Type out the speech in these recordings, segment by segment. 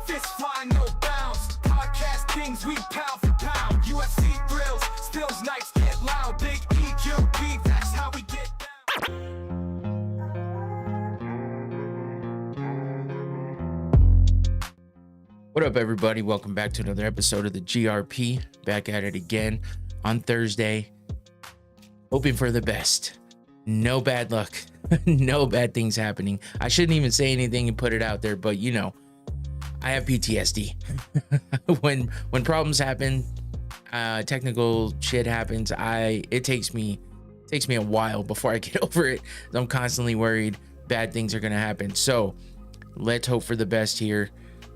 Fist flying, no bounds. Podcast kings, we pound for pound. UFC thrills, stills nights get loud. Big EQP, that's how we get down. What up, everybody? Welcome back to another episode of the GRP. Back at it again on Thursday. Hoping for the best. No bad luck. No bad things happening. I shouldn't even say anything and put it out there, but you know, I have PTSD. when problems happen, technical shit happens, it takes me a while before I get over it. I'm constantly worried bad things are gonna happen. So let's hope for the best here.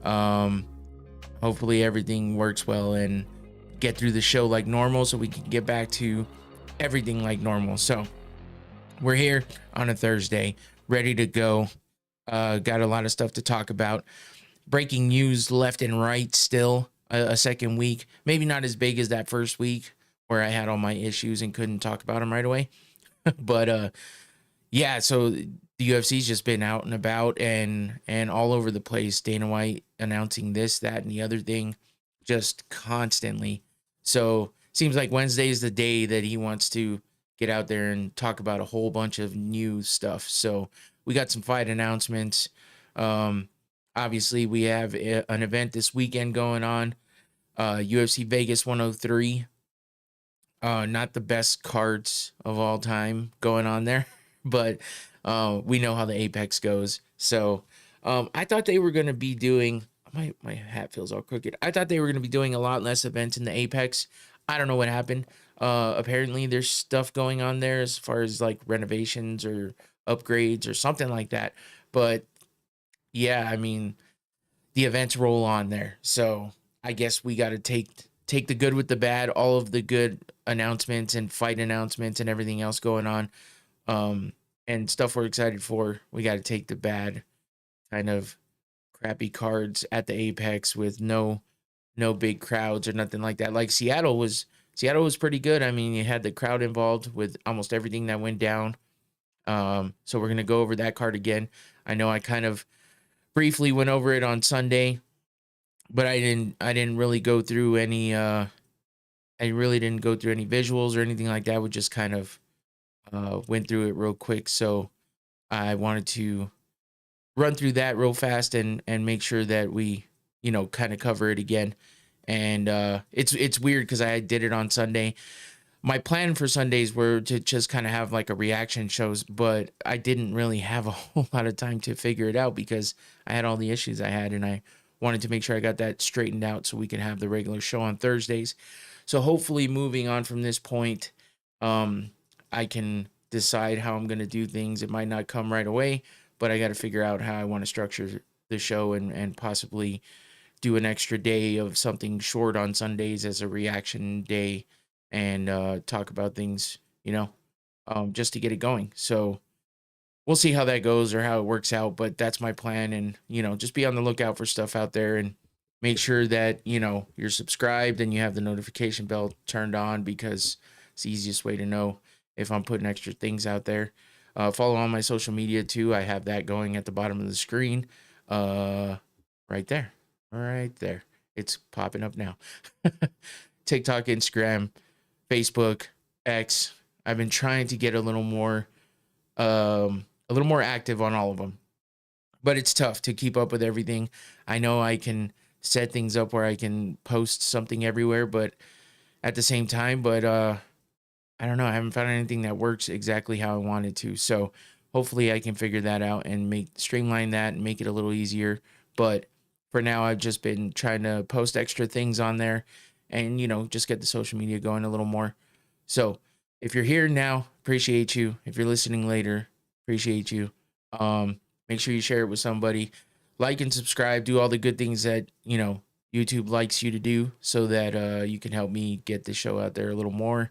Hopefully everything works well and get through the show like normal so we can get back to everything like normal. So we're here on a Thursday, ready to go. Got a lot of stuff to talk about. Breaking news left and right still. A second week, maybe not as big as that first week where I had all my issues and couldn't talk about them right away. But yeah, so the UFC's just been out and about and all over the place. Dana White announcing this, that, and the other thing just constantly. So seems like Wednesday is the day that he wants to get out there and talk about a whole bunch of new stuff. So we got some fight announcements. Obviously, we have an event this weekend going on. UFC Vegas 103. Not the best cards of all time going on there, but we know how the Apex goes. So I thought they were going to be doing, my hat feels all crooked. I thought they were going to be doing a lot less events in the Apex. I don't know what happened. Apparently there's stuff going on there as far as like renovations or upgrades or something like that. But yeah, I mean, the events roll on there. So I guess we got to take the good with the bad, all of the good announcements and fight announcements and everything else going on. And stuff we're excited for. We got to take the bad kind of crappy cards at the Apex with no big crowds or nothing like that. Like Seattle was pretty good. I mean, you had the crowd involved with almost everything that went down. So we're going to go over that card again. I know I kind of briefly went over it on Sunday, but I didn't really go through any visuals or anything like that. We just kind of went through it real quick. So I wanted to run through that real fast and make sure that we, you know, kind of cover it again. And it's weird because I did it on Sunday. My plan for Sundays were to just kind of have like a reaction shows, but I didn't really have a whole lot of time to figure it out because I had all the issues I had, and I wanted to make sure I got that straightened out so we can have the regular show on Thursdays. So hopefully moving on from this point, I can decide how I'm going to do things. It might not come right away, but I got to figure out how I want to structure the show and possibly do an extra day of something short on Sundays as a reaction day and talk about things, you know, just to get it going. So we'll see how that goes or how it works out, but that's my plan. And, you know, just be on the lookout for stuff out there and make sure that, you know, you're subscribed and you have the notification bell turned on because it's the easiest way to know if I'm putting extra things out there. Follow on my social media too. I have that going at the bottom of the screen. Right there. Right there. It's popping up now. TikTok, Instagram, Facebook, X. I've been trying to get a little more active on all of them, but it's tough to keep up with everything. I know I can set things up where I can post something everywhere, but at the same time, I don't know. I haven't found anything that works exactly how I wanted to. So hopefully I can figure that out and streamline that and make it a little easier. But for now, I've just been trying to post extra things on there and, you know, just get the social media going a little more. So if you're here now, appreciate you. If you're listening later, appreciate you. Make sure you share it with somebody. Like and subscribe. Do all the good things that, you know, YouTube likes you to do so that you can help me get the show out there a little more.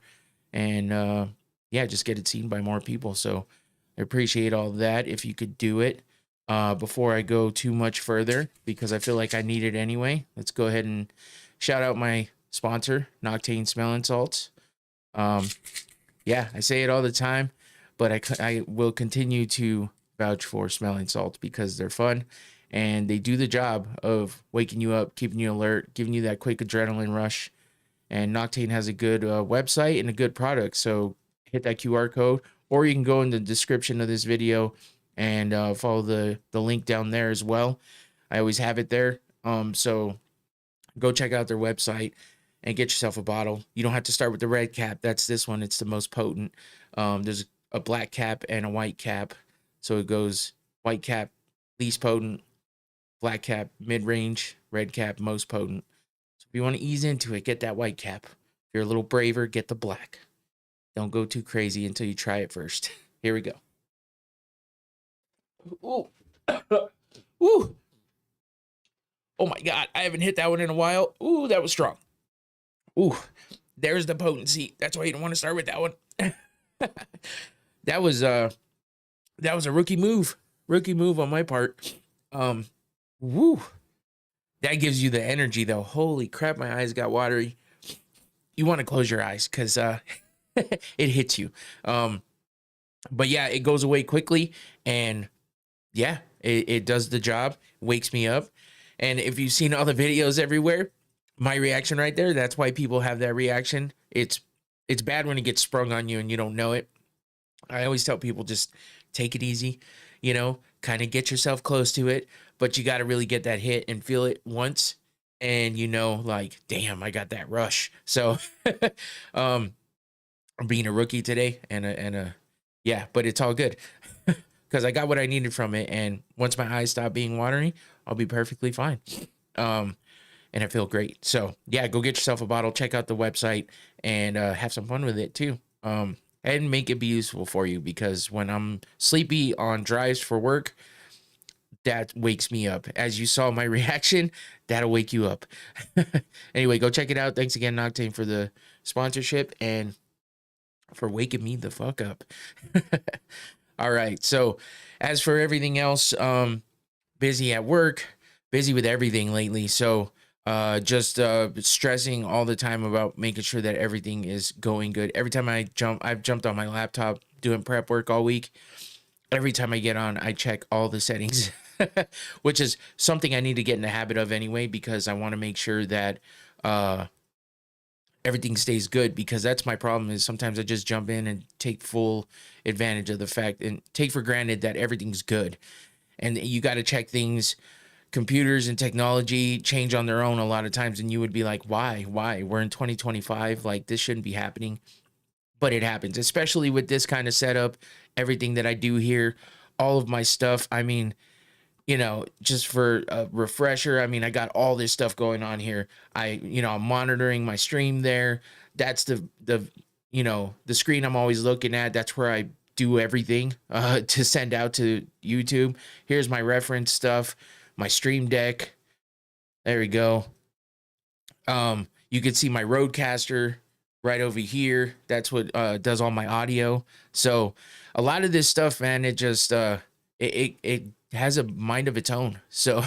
And yeah, just get it seen by more people. So I appreciate all of that if you could do it. Before I go too much further, because I feel like I need it anyway, let's go ahead and shout out my sponsor, Noctane Smelling Salts. Yeah, I say it all the time, but I will continue to vouch for smelling salts because they're fun and they do the job of waking you up, keeping you alert, giving you that quick adrenaline rush. And Noctane has a good website and a good product. So hit that QR code, or you can go in the description of this video and follow the link down there as well. I always have it there. So go check out their website and get yourself a bottle. You don't have to start with the red cap. That's this one. It's the most potent. There's a black cap and a white cap. So it goes white cap, least potent, black cap, mid-range, red cap, most potent. So if you want to ease into it, get that white cap. If you're a little braver, get the black. Don't go too crazy until you try it first. Here we go. Ooh. Ooh. Oh my God, I haven't hit that one in a while. Ooh, that was strong. Ooh, there's the potency. That's why you don't want to start with that one. That was a rookie move. Rookie move on my part. Woo. That gives you the energy though. Holy crap, my eyes got watery. You want to close your eyes because it hits you. But yeah, it goes away quickly, and yeah, it does the job, wakes me up. And if you've seen all the videos everywhere, my reaction right there, that's why people have that reaction. It's bad when it gets sprung on you and you don't know it. I always tell people, just take it easy, you know, kind of get yourself close to it, but you got to really get that hit and feel it once. And you know, like, damn, I got that rush. So, being a rookie today yeah, but it's all good because I got what I needed from it. And once my eyes stop being watery, I'll be perfectly fine. And I feel great. So yeah, go get yourself a bottle, check out the website, and have some fun with it too. And make it be useful for you, because when I'm sleepy on drives for work, that wakes me up. As you saw my reaction, that'll wake you up. Anyway, go check it out. Thanks again, Noctane, for the sponsorship and for waking me the fuck up. All right. So as for everything else, busy at work, busy with everything lately. So just stressing all the time about making sure that everything is going good. Every time I've jumped on my laptop doing prep work all week. Every time I get on, I check all the settings, which is something I need to get in the habit of anyway, because I want to make sure that everything stays good, because that's my problem. Is sometimes I just jump in and take full advantage of the fact and take for granted that everything's good. And you got to check things. Computers and technology change on their own a lot of times, and you would be like, why? We're in 2025. Like, this shouldn't be happening. But it happens, especially with this kind of setup, everything that I do here, all of my stuff. I mean, you know, just for a refresher, I mean, I got all this stuff going on here. I'm monitoring my stream there. That's the screen I'm always looking at. That's where I do everything to send out to YouTube. Here's my reference stuff, my stream deck. There we go. You can see my Rodecaster right over here. That's what does all my audio. So a lot of this stuff, man, it just it has a mind of its own. So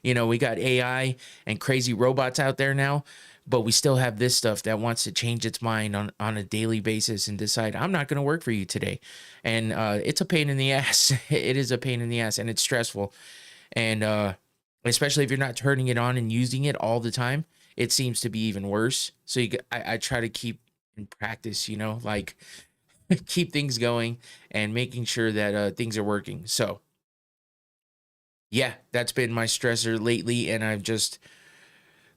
we got AI and crazy robots out there now, but we still have this stuff that wants to change its mind on a daily basis and decide, I'm not going to work for you today. And it's a pain in the ass. It is a pain in the ass, and it's stressful. And especially if you're not turning it on and using it all the time, it seems to be even worse. So I try to keep in practice, like keep things going and making sure that things are working. So yeah, that's been my stressor lately, and I'm just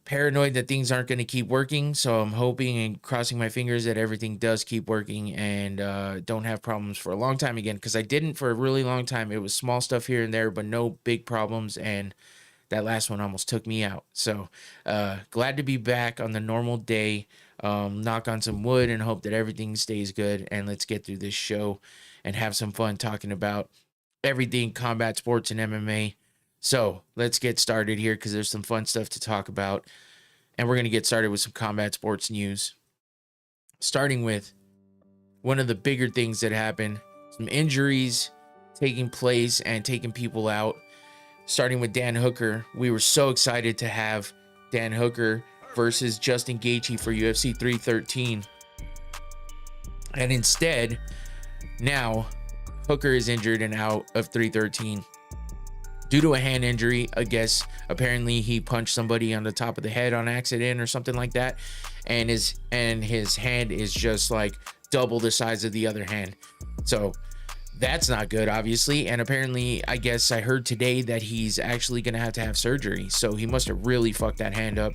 paranoid that things aren't going to keep working. So I'm hoping and crossing my fingers that everything does keep working and don't have problems for a long time again, because I didn't for a really long time. It was small stuff here and there, but no big problems, and that last one almost took me out. So glad to be back on the normal day. Knock on some wood and hope that everything stays good, and let's get through this show and have some fun talking about everything combat sports and MMA. So let's get started here, because there's some fun stuff to talk about, and we're going to get started with some combat sports news, starting with one of the bigger things that happened, some injuries taking place and taking people out. Starting with Dan Hooker. We were so excited to have Dan Hooker versus Justin Gaethje for UFC 313. And instead, now Hooker is injured and out of 313. due to a hand injury. I guess apparently he punched somebody on the top of the head on accident or something like that, and his hand is just like double the size of the other hand. So that's not good, obviously. And apparently, I guess I heard today that he's actually gonna have to have surgery. So he must have really fucked that hand up,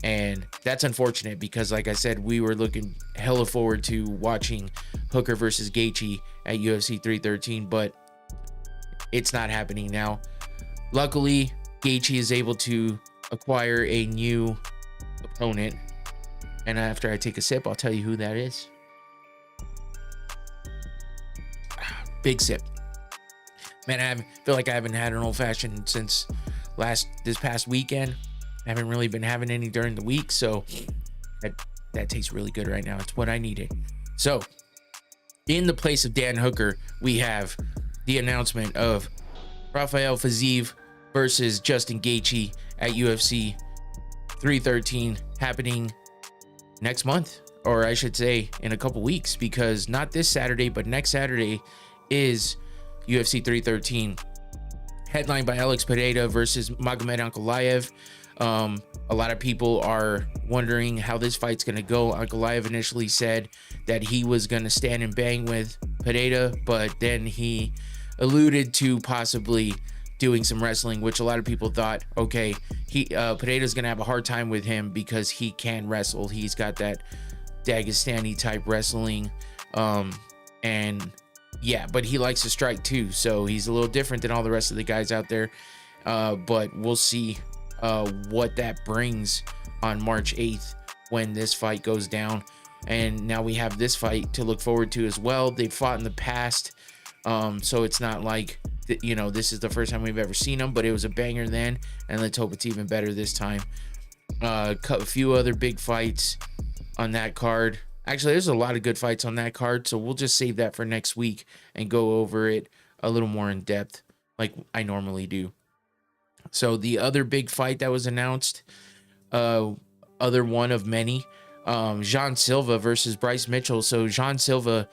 and that's unfortunate because, like I said, we were looking hella forward to watching Hooker versus Gaethje at UFC 313, but it's not happening now. Luckily, Gaethje is able to acquire a new opponent, and after I take a sip, I'll tell you who that is. Big sip, man. I feel like I haven't had an old fashioned since this past weekend. I haven't really been having any during the week, so that tastes really good right now. It's what I needed. So, in the place of Dan Hooker, we have the announcement of Rafael Fiziev versus Justin Gaethje at UFC 313 happening next month, or I should say in a couple weeks, because not this Saturday, but next Saturday is UFC 313, headlined by Alex Pereira versus Magomed Ankalaev. A lot of people are wondering how this fight's going to go. Ankalaev initially said that he was going to stand and bang with Pereira, but then he alluded to possibly doing some wrestling, which a lot of people thought, okay, Pereira's going to have a hard time with him because he can wrestle. He's got that Dagestani type wrestling, and yeah, but he likes to strike too, so he's a little different than all the rest of the guys out there. But we'll see what that brings on March 8th when this fight goes down. And now we have this fight to look forward to as well. They've fought in the past, so it's not like this is the first time we've ever seen them, but it was a banger then, and let's hope it's even better this time. A few other big fights on that card. Actually, there's a lot of good fights on that card, so we'll just save that for next week and go over it a little more in depth like I normally do. So the other big fight that was announced, other one of many, Jean Silva versus Bryce Mitchell. So Jean Silva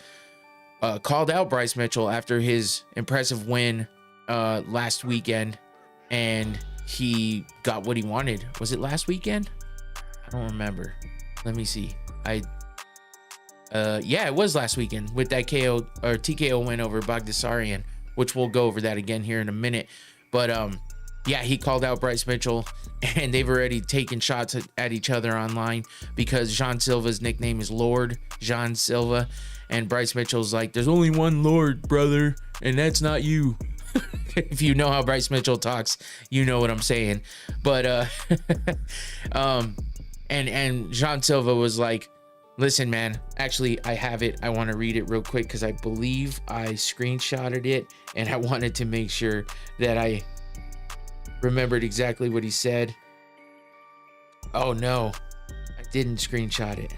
called out Bryce Mitchell after his impressive win last weekend, and he got what he wanted. Was it last weekend? I don't remember. Let me see. Yeah, it was last weekend with that KO or TKO win over Bagdasaryan, which we'll go over that again here in a minute. But yeah, he called out Bryce Mitchell, and they've already taken shots at each other online because Jean Silva's nickname is Lord Jean Silva, and Bryce Mitchell's like, there's only one Lord, brother, and that's not you. If you know how Bryce Mitchell talks, you know what I'm saying. But and Jean Silva was like, listen, man, actually, I have it. I want to read it real quick because I believe I screenshotted it, and I wanted to make sure that I remembered exactly what he said. Oh, no, I didn't screenshot it.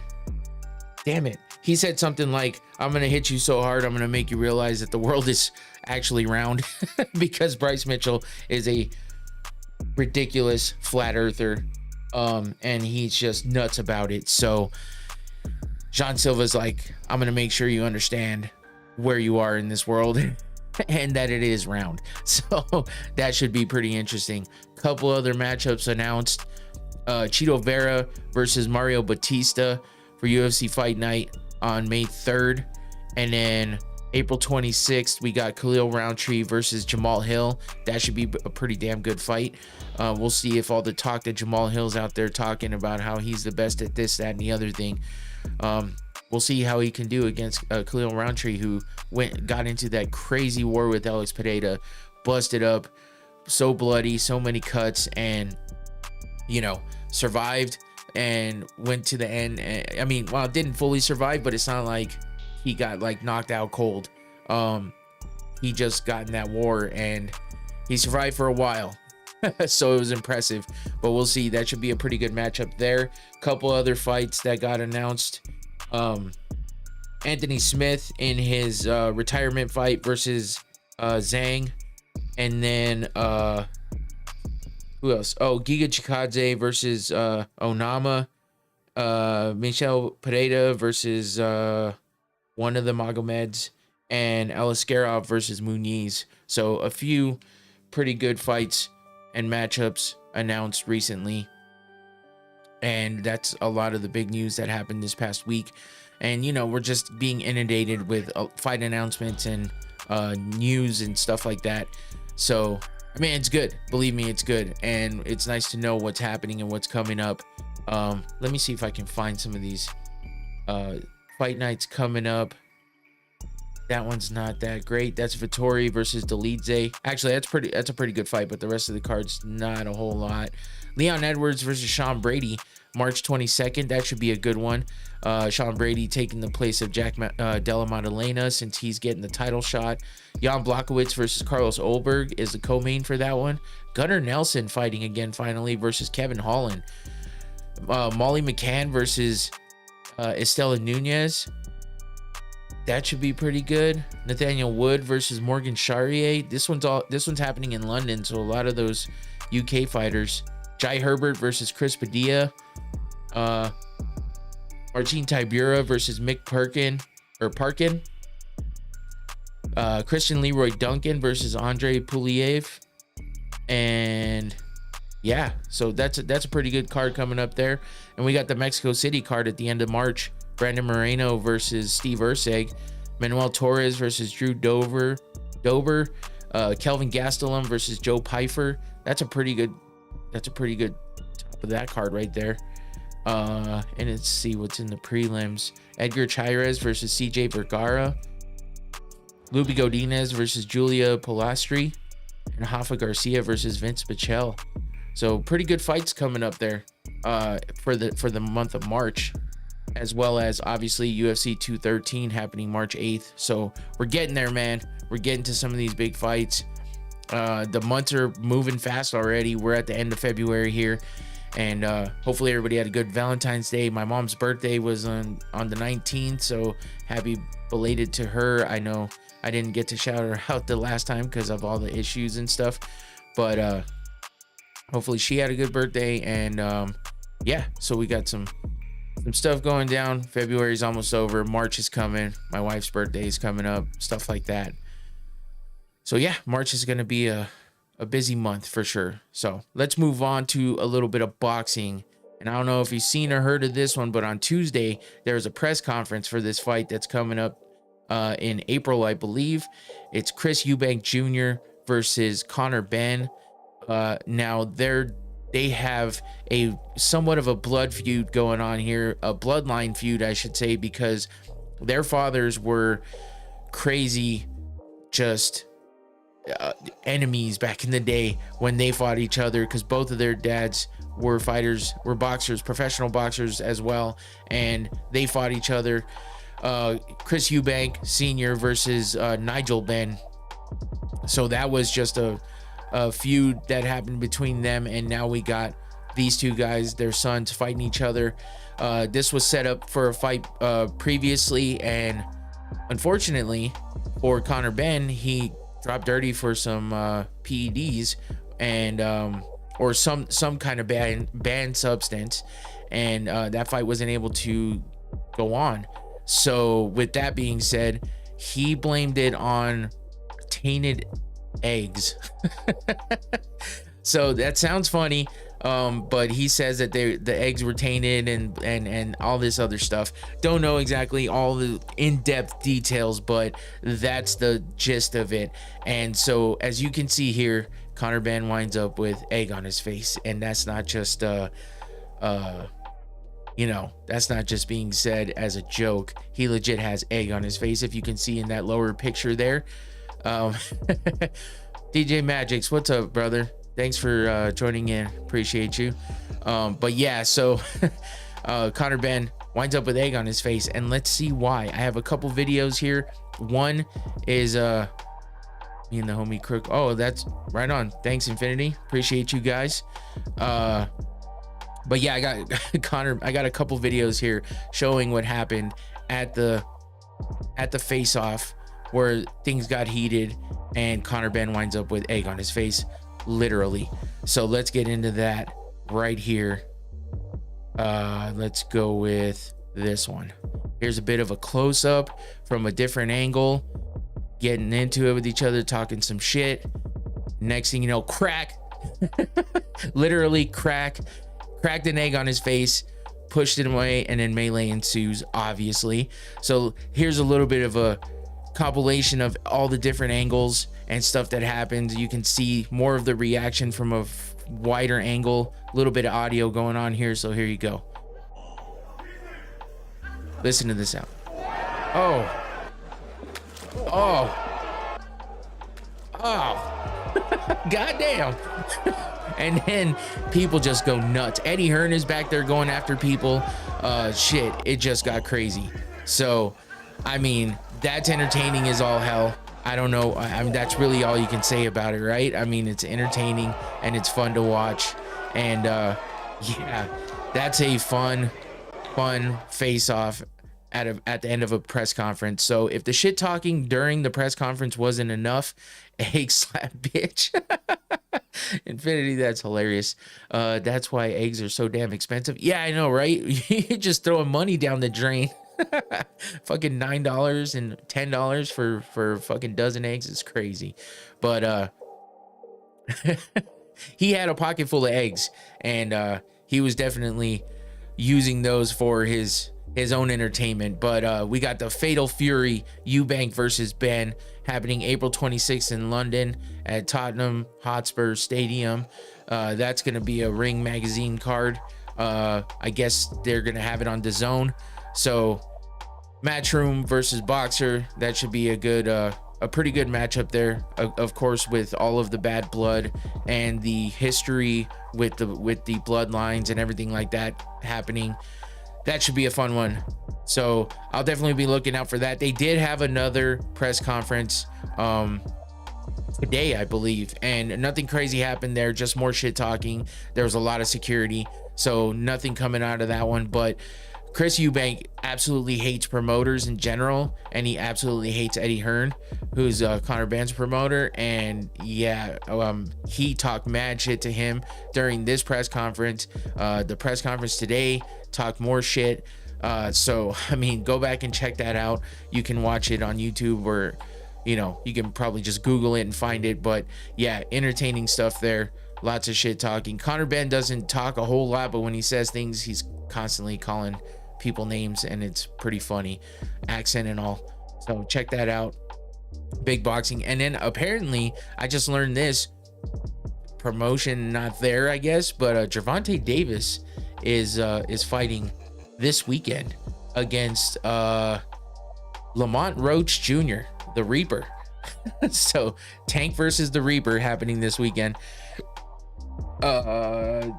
Damn it. He said something like, I'm going to hit you so hard, I'm going to make you realize that the world is actually round, because Bryce Mitchell is a ridiculous flat earther, and he's just nuts about it. So Jean Silva's like, I'm going to make sure you understand where you are in this world and that it is round. So that should be pretty interesting. Couple other matchups announced. Chito Vera versus Mario Batista for UFC Fight Night on May 3rd. And then April 26th, we got Khalil Roundtree versus Jamal Hill. That should be a pretty damn good fight. We'll see if all the talk that Jamal Hill's out there talking about how he's the best at this, that, and the other thing. We'll see how he can do against Khalil Roundtree, who got into that crazy war with Alex Pereira, busted up, so bloody, so many cuts, and survived and went to the end. I mean, well, didn't fully survive, but it's not like he got like knocked out cold. He just got in that war and he survived for a while. So it was impressive, but we'll see. That should be a pretty good matchup there. Couple other fights that got announced. Anthony Smith in his retirement fight versus Zhang, and then who else? Oh, Giga Chikadze versus Onama. Michel Pereira versus one of the Magomeds, and Aliskerov versus Muniz. So a few pretty good fights and matchups announced recently. And that's a lot of the big news that happened this past week. And, you know, we're just being inundated with fight announcements and news and stuff like that. So, I mean, it's good. Believe me, it's good. And it's nice to know what's happening and what's coming up. Let me see if I can find some of these fight nights coming up. That one's not that great. That's Vittori versus Dolidze. Actually, that's a pretty good fight, but the rest of the card's not a whole lot. Leon Edwards versus Sean Brady, March 22nd. That should be a good one. Sean Brady taking the place of Jack Della Maddalena since he's getting the title shot. Jan Blachowicz versus Carlos Olberg is the co-main for that one. Gunnar Nelson fighting again finally versus Kevin Holland. Molly McCann versus Estela Nunez. That should be pretty good. Nathaniel Wood versus Morgan Charrier. This one's happening in London, so a lot of those UK fighters. Jai Herbert versus Chris Padilla. Marcin Tybura versus Mick Parkin. Christian Leroy Duncan versus Andre Puliev. And yeah, so that's a pretty good card coming up there. And we got the Mexico City card at the end of March. Brandon Moreno versus Steve Urseg. Manuel Torres versus Drew Dober. Kelvin Gastelum versus Joe Pyfer. That's a pretty good top of that card right there. And let's see what's in the prelims. Edgar Chairez versus CJ Vergara. Luby Godinez versus Julia Polastri. And Rafa Garcia versus Vince Pichel. So pretty good fights coming up there for the month of March, as well as obviously UFC 213 happening March 8th. So we're getting there, man. We're getting to some of these big fights. The months are moving fast already. We're at the end of February here, and hopefully everybody had a good Valentine's Day. My mom's birthday was on the 19th, so happy belated to her. I know I didn't get to shout her out the last time because of all the issues and stuff, but hopefully she had a good birthday. And yeah, so we got some stuff going down. February's almost over. March is coming. My wife's birthday is coming up, stuff like that. So yeah, March is going to be a busy month for sure. So let's move on to a little bit of boxing. And I don't know if you've seen or heard of this one, but on Tuesday, there was a press conference for this fight that's coming up in April, I believe. It's Chris Eubank Jr. versus Conor Benn. Now they have a somewhat of a blood feud going on here, a bloodline feud, I should say, because their fathers were crazy, just enemies back in the day when they fought each other, because both of their dads were boxers, professional boxers as well, and they fought each other. Chris Eubank Sr. versus Nigel Benn. So that was just a feud that happened between them, and now we got these two guys, their sons, fighting each other. This was set up for a fight previously, and unfortunately for Conor Benn, he dropped dirty for some PEDs and or some kind of banned substance, and that fight wasn't able to go on. So with that being said, he blamed it on tainted eggs. So that sounds funny, but he says that the eggs were tainted and all this other stuff. Don't know exactly all the in-depth details, but that's the gist of it. And so as you can see here, Conor Benn winds up with egg on his face, and that's not just that's not just being said as a joke. He legit has egg on his face, if you can see in that lower picture there. DJ Magix, what's up, brother? Thanks for joining in. Appreciate you. But yeah, so Conor Benn winds up with egg on his face, and let's see why. I have a couple videos here. One is me and the homie Crook. Oh, that's right on. Thanks, Infinity. Appreciate you guys. But yeah, I got Conor. I got a couple videos here showing what happened at the face-off, where things got heated and Conor Benn winds up with egg on his face, literally. So let's get into that right here. Let's go with this one. Here's a bit of a close-up from a different angle, getting into it with each other, talking some shit. Next thing you know, crack, literally cracked an egg on his face, pushed it away, and then melee ensues, obviously. So here's a little bit of a compilation of all the different angles and stuff that happens. You can see more of the reaction from a wider angle, a little bit of audio going on here. So here you go. Listen to the sound. Oh. Goddamn. And then people just go nuts. Eddie Hearn is back there going after people. Shit, it just got crazy. So, I mean, that's entertaining as all hell. I don't know. I mean, that's really all you can say about it, right? I mean, it's entertaining and it's fun to watch. And yeah, that's a fun face-off at the end of a press conference. So if the shit talking during the press conference wasn't enough, egg slap bitch. Infinity, that's hilarious. That's why eggs are so damn expensive. Yeah, I know, right? You're just throwing money down the drain. Fucking $9 and $10 for fucking dozen eggs is crazy. But he had a pocket full of eggs, and he was definitely using those for his own entertainment. But we got the Fatal Fury Eubank versus Benn happening April 26th in London at Tottenham Hotspur Stadium. That's going to be a Ring Magazine card. I guess they're going to have it on DAZN. So Matchroom versus Boxer, that should be a pretty good matchup there. Of course, with all of the bad blood and the history with the bloodlines and everything like that happening, that should be a fun one. So I'll definitely be looking out for that. They did have another press conference today, I believe, and nothing crazy happened there, just more shit talking. There was a lot of security, so nothing coming out of that one. But Chris Eubank absolutely hates promoters in general, and he absolutely hates Eddie Hearn, who's Conor Benn's promoter. And yeah, he talked mad shit to him during this press conference. The press conference today talked more shit. So I mean, go back and check that out. You can watch it on YouTube, or you know, you can probably just Google it and find it. But yeah, entertaining stuff there. Lots of shit talking. Conor Benn doesn't talk a whole lot, but when he says things, he's constantly calling people names, and it's pretty funny, accent and all. So check that out. Big boxing. And then apparently, I just learned this, promotion not there, I guess, but Gervonta Davis is fighting this weekend against Lamont Roach Jr., the Reaper. So Tank versus the Reaper happening this weekend. I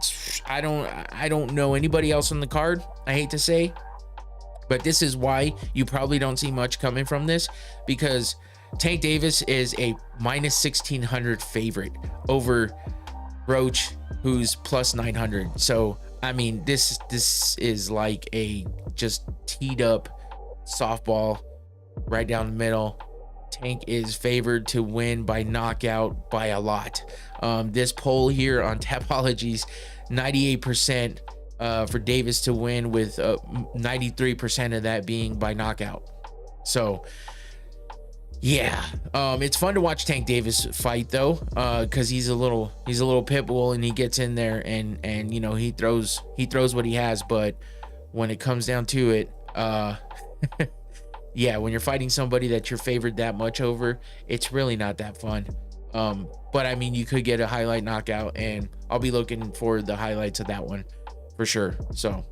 don't know anybody else on the card, I hate to say, but this is why you probably don't see much coming from this, because Tank Davis is a minus 1600 favorite over Roach, who's plus 900. So I mean, this is like a just teed up softball right down the middle. Tank is favored to win by knockout by a lot. This poll here on Tapologies, 98% for Davis to win, with 93% of that being by knockout. So yeah, it's fun to watch Tank Davis fight though, because he's a little pit bull, and he gets in there and you know, he throws what he has. But when it comes down to it, yeah, when you're fighting somebody that you're favored that much over, it's really not that fun. But I mean, you could get a highlight knockout, and I'll be looking for the highlights of that one for sure. So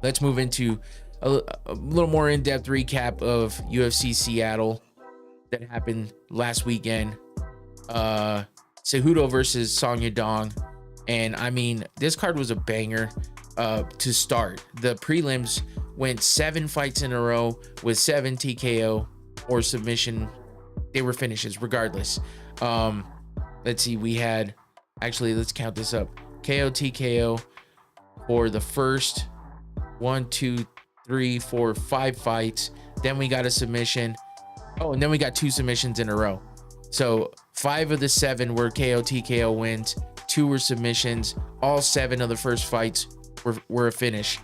let's move into a little more in-depth recap of UFC Seattle that happened last weekend. Cejudo versus Song Yadong. And I mean, this card was a banger to start. The prelims went 7 fights in a row with 7 TKO or submission. They were finishes regardless. Let's see, we had, actually, let's count this up. KO, TKO for the first 1, 2, 3, 4, 5 fights. Then we got a submission. Oh, and then we got 2 submissions in a row. So 5 of the 7 were KO, TKO wins. 2 were submissions. All 7 of the first fights were a finish.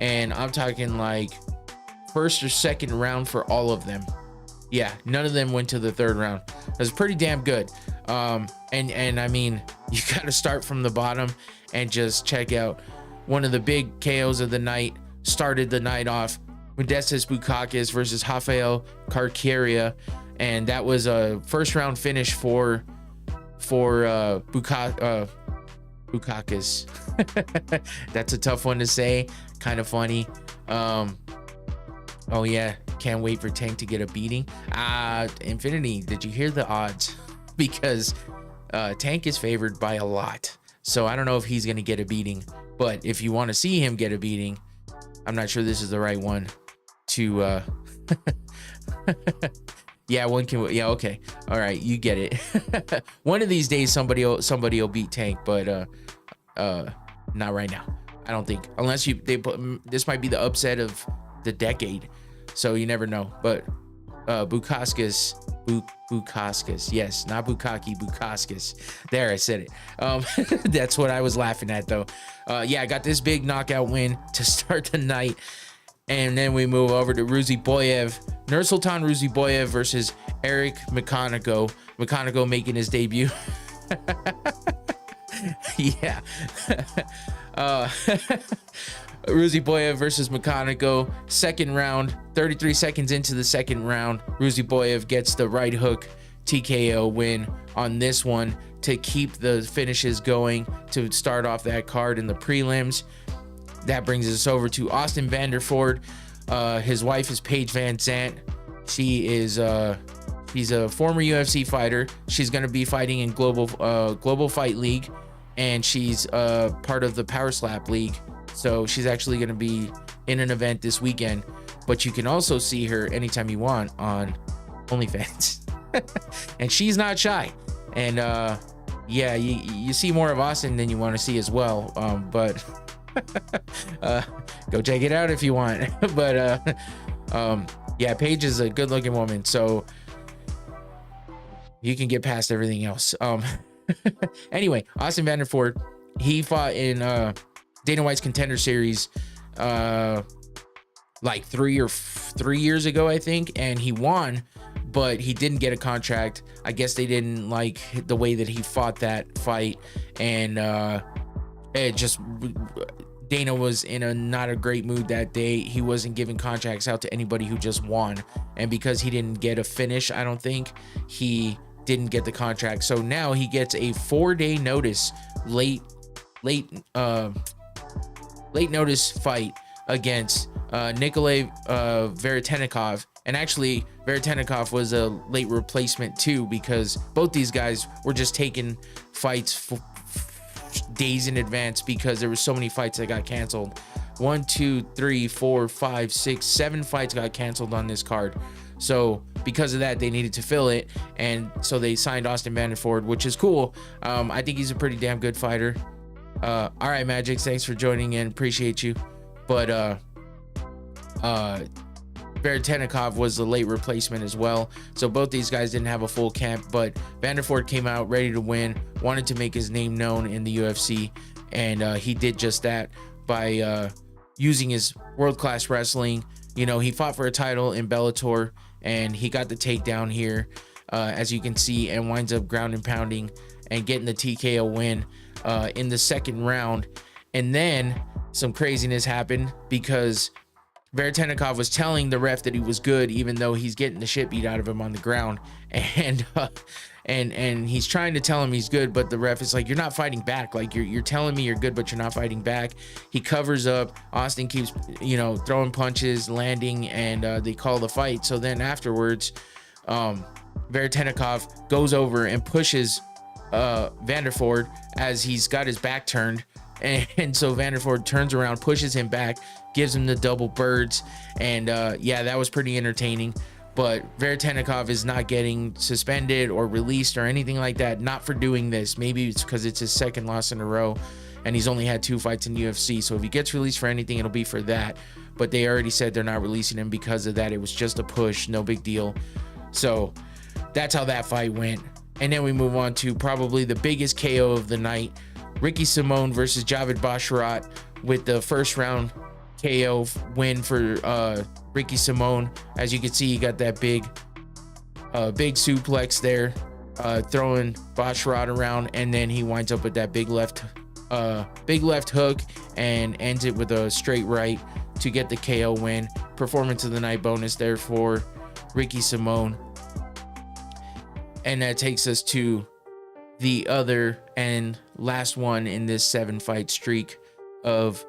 And I'm talking like first or second round for all of them. Yeah, none of them went to the third round. That's pretty damn good. And I mean, you got to start from the bottom and just check out one of the big KOs of the night. Started the night off, Modestas Bukauskas versus Rafael Carqueira, and that was a first round finish for Bukauskas. That's a tough one to say, kind of funny. Oh yeah, can't wait for Tank to get a beating. Infinity, did you hear the odds? Because Tank is favored by a lot, so I don't know if he's gonna get a beating, but if you want to see him get a beating, I'm not sure this is the right one to yeah, one can, yeah, okay, all right, you get it. One of these days somebody will beat Tank, but not right now, I don't think, unless this might be the upset of the decade, so you never know. But Bukauskas, yes, not Bukaki, Bukauskas. There, I said it. That's what I was laughing at, though. Yeah, I got this big knockout win to start the night, and then we move over to Nursultan Ruziboyev versus Eric McConaughey. McConaughey making his debut. Yeah. Ruziboyev versus McConaughey, second round, 33 seconds into the second round. Ruziboyev gets the right hook TKO win on this one to keep the finishes going to start off that card in the prelims. That brings us over to Austin Vanderford. His wife is Paige Van Zant. She's a former UFC fighter. She's going to be fighting in Global Fight League, and she's part of the Power Slap League. So she's actually going to be in an event this weekend, but you can also see her anytime you want on OnlyFans. And she's not shy. And yeah, you see more of Austin than you want to see as well. But go check it out if you want. But yeah, Paige is a good looking woman, so you can get past everything else. Anyway, Austin Vanderford, he fought in Dana White's Contender Series like 3 years ago, I think, and he won, but he didn't get a contract. I guess they didn't like the way that he fought that fight, and Dana was in a not a great mood that day. He wasn't giving contracts out to anybody who just won, and because he didn't get a finish, I don't think he didn't get the contract. So now he gets a 4-day notice, late notice fight against Nikolay Veretennikov. And actually, Veretennikov was a late replacement too, because both these guys were just taking fights days in advance because there were so many fights that got canceled. 1, 2, 3, 4, 5, 6, 7 fights got canceled on this card. So because of that, they needed to fill it, and so they signed Austin Vanderford, which is cool. I think he's a pretty damn good fighter. All right, Magic, thanks for joining in, appreciate you. But Veretennikov was the late replacement as well, so both these guys didn't have a full camp, but Vanderford came out ready to win, wanted to make his name known in the UFC, and he did just that by using his world-class wrestling. You know, he fought for a title in Bellator, and he got the takedown here, as you can see, and winds up ground and pounding and getting the TKO win in the second round. And then some craziness happened because Veretennikov was telling the ref that he was good, even though he's getting the shit beat out of him on the ground, and he's trying to tell him he's good, but the ref is like, you're not fighting back, like you're telling me you're good, but you're not fighting back. He covers up, Austin keeps, you know, throwing punches, landing, and they call the fight. So then afterwards, Veretennikov goes over and pushes Vanderford as he's got his back turned, and so Vanderford turns around, pushes him back, gives him the double birds, and yeah, that was pretty entertaining. But Veretennikov is not getting suspended or released or anything like that, not for doing this. Maybe it's because it's his second loss in a row, and he's only had 2 fights in UFC, so if he gets released for anything, it'll be for that. But they already said they're not releasing him because of that. It was just a push, no big deal. So that's how that fight went. And then we move on to probably the biggest KO of the night, Ricky Simon versus Javid Basharat, with the first round KO win for Ricky Simon. As you can see, he got that big suplex there. throwing botch rod around, and then he winds up with that big left hook and ends it with a straight right to get the KO win. Performance of the night bonus there for Ricky Simone. And that takes us to the other and last one in this 7-fight streak of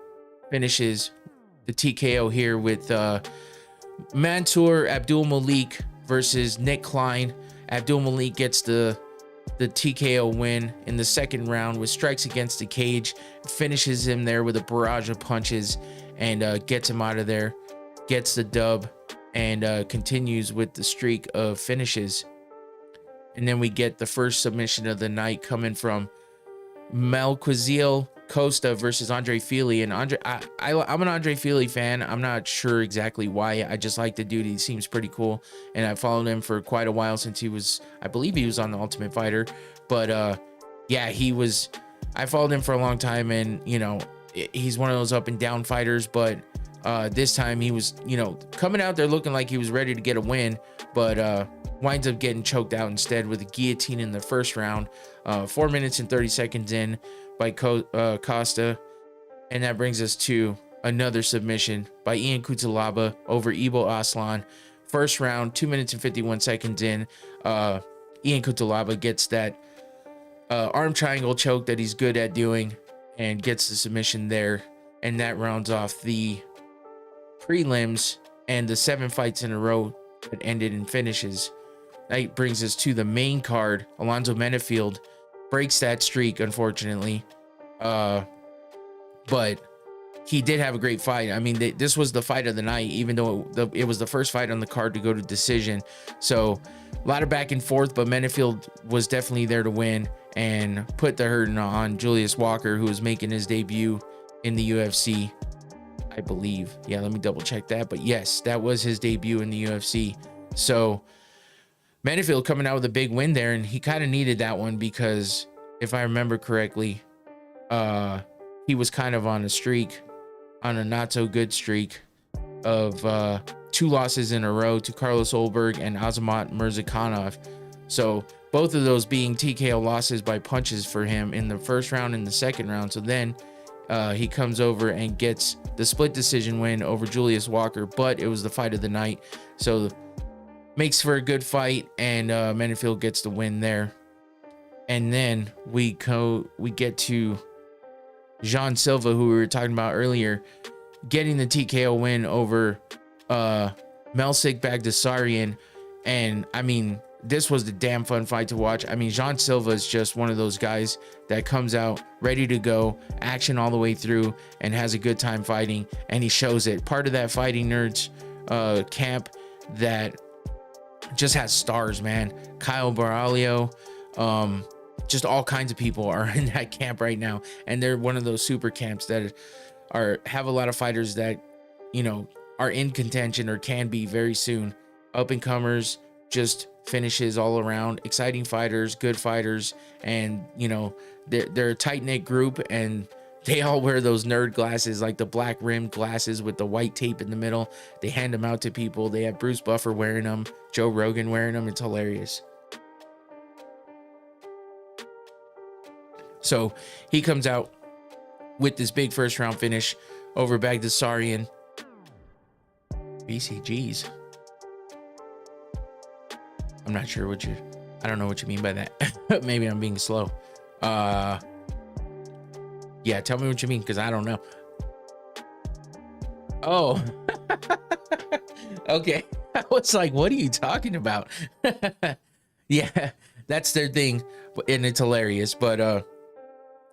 finishes. The TKO here with Mansour Abdul Malik versus Nick Klein. Abdul Malik gets the TKO win in the second round with strikes against the cage, finishes him there with a barrage of punches, and gets him out of there, gets the dub, and continues with the streak of finishes. And then we get the first submission of the night coming from Melquizael Costa versus Andre Fili. And I'm an Andre Fili fan. I'm not sure exactly why. I just like the dude. He seems pretty cool, and I followed him for quite a while since I believe he was on the Ultimate Fighter. But yeah, I followed him for a long time, and he's one of those up and down fighters. But this time he was coming out there looking like he was ready to get a win, but winds up getting choked out instead with a guillotine in the first round, 4 minutes and 30 seconds in by Costa. And that brings us to another submission by Ian Cutelaba over Ibo Aslan. First round, 2 minutes and 51 seconds in. Ian Cutelaba gets that arm triangle choke that he's good at doing and gets the submission there. And that rounds off the prelims and the 7 fights in a row that ended in finishes. That brings us to the main card. Alonzo Menefield breaks that streak, unfortunately. But he did have a great fight. I mean, this was the fight of the night, even though it was the first fight on the card to go to decision. So a lot of back and forth, but Menefield was definitely there to win and put the hurting on Julius Walker, who was making his debut in the UFC, I believe. Yeah, let me double check that. But yes, that was his debut in the UFC. So Menefield coming out with a big win there, and he kind of needed that one because if I remember correctly, he was kind of on a not so good streak of 2 losses in a row to Carlos Olberg and Azamat Mirzakhanov. So both of those being TKO losses by punches for him in the first round and the second round. So then he comes over and gets the split decision win over Julius Walker, but it was the fight of the night. So makes for a good fight, and Menefield gets the win there. And then we get to Jean Silva, who we were talking about earlier, getting the TKO win over Melsik Bagdasaryan. And I mean, this was the damn fun fight to watch. I mean, Jean Silva is just one of those guys that comes out ready to go, action all the way through, and has a good time fighting, and he shows it. Part of that Fighting Nerds camp that just has stars, man. Kyle Baralio, just all kinds of people are in that camp right now, and they're one of those super camps that have a lot of fighters that are in contention or can be very soon. Up and comers, just finishes all around, exciting fighters, good fighters, and they're a tight-knit group, and they all wear those nerd glasses, like the black rimmed glasses with the white tape in the middle. They hand them out to people. They have Bruce Buffer wearing them, Joe Rogan wearing them. It's hilarious. So he comes out with this big first round finish over Bagdasaryan. BCGs. I'm not sure I don't know what you mean by that. Maybe I'm being slow. Yeah, tell me what you mean, because I don't know. Oh. Okay. I was like, what are you talking about? Yeah, that's their thing, and it's hilarious. But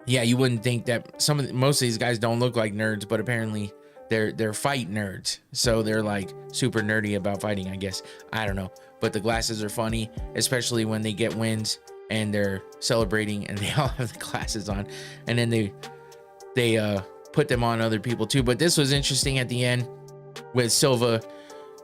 yeah, you wouldn't think that most of these guys don't look like nerds, but apparently they're fight nerds. So they're like super nerdy about fighting, I guess. I don't know. But the glasses are funny, especially when they get wins and they're celebrating and they all have the glasses on, and then they put them on other people too. But this was interesting at the end with Silva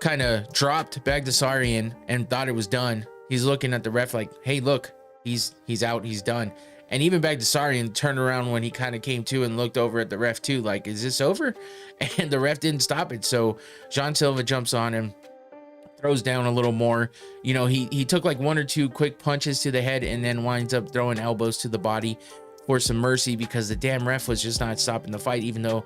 kind of dropped Bagdasaryan and thought it was done. He's looking at the ref like, hey, look, he's out, he's done. And even Bagdasaryan turned around when he kind of came to and looked over at the ref too, like, is this over? And the ref didn't stop it. So Jean Silva jumps on him, throws down a little more. You know, he took like 1 or 2 quick punches to the head and then winds up throwing elbows to the body for some mercy, because the damn ref was just not stopping the fight, even though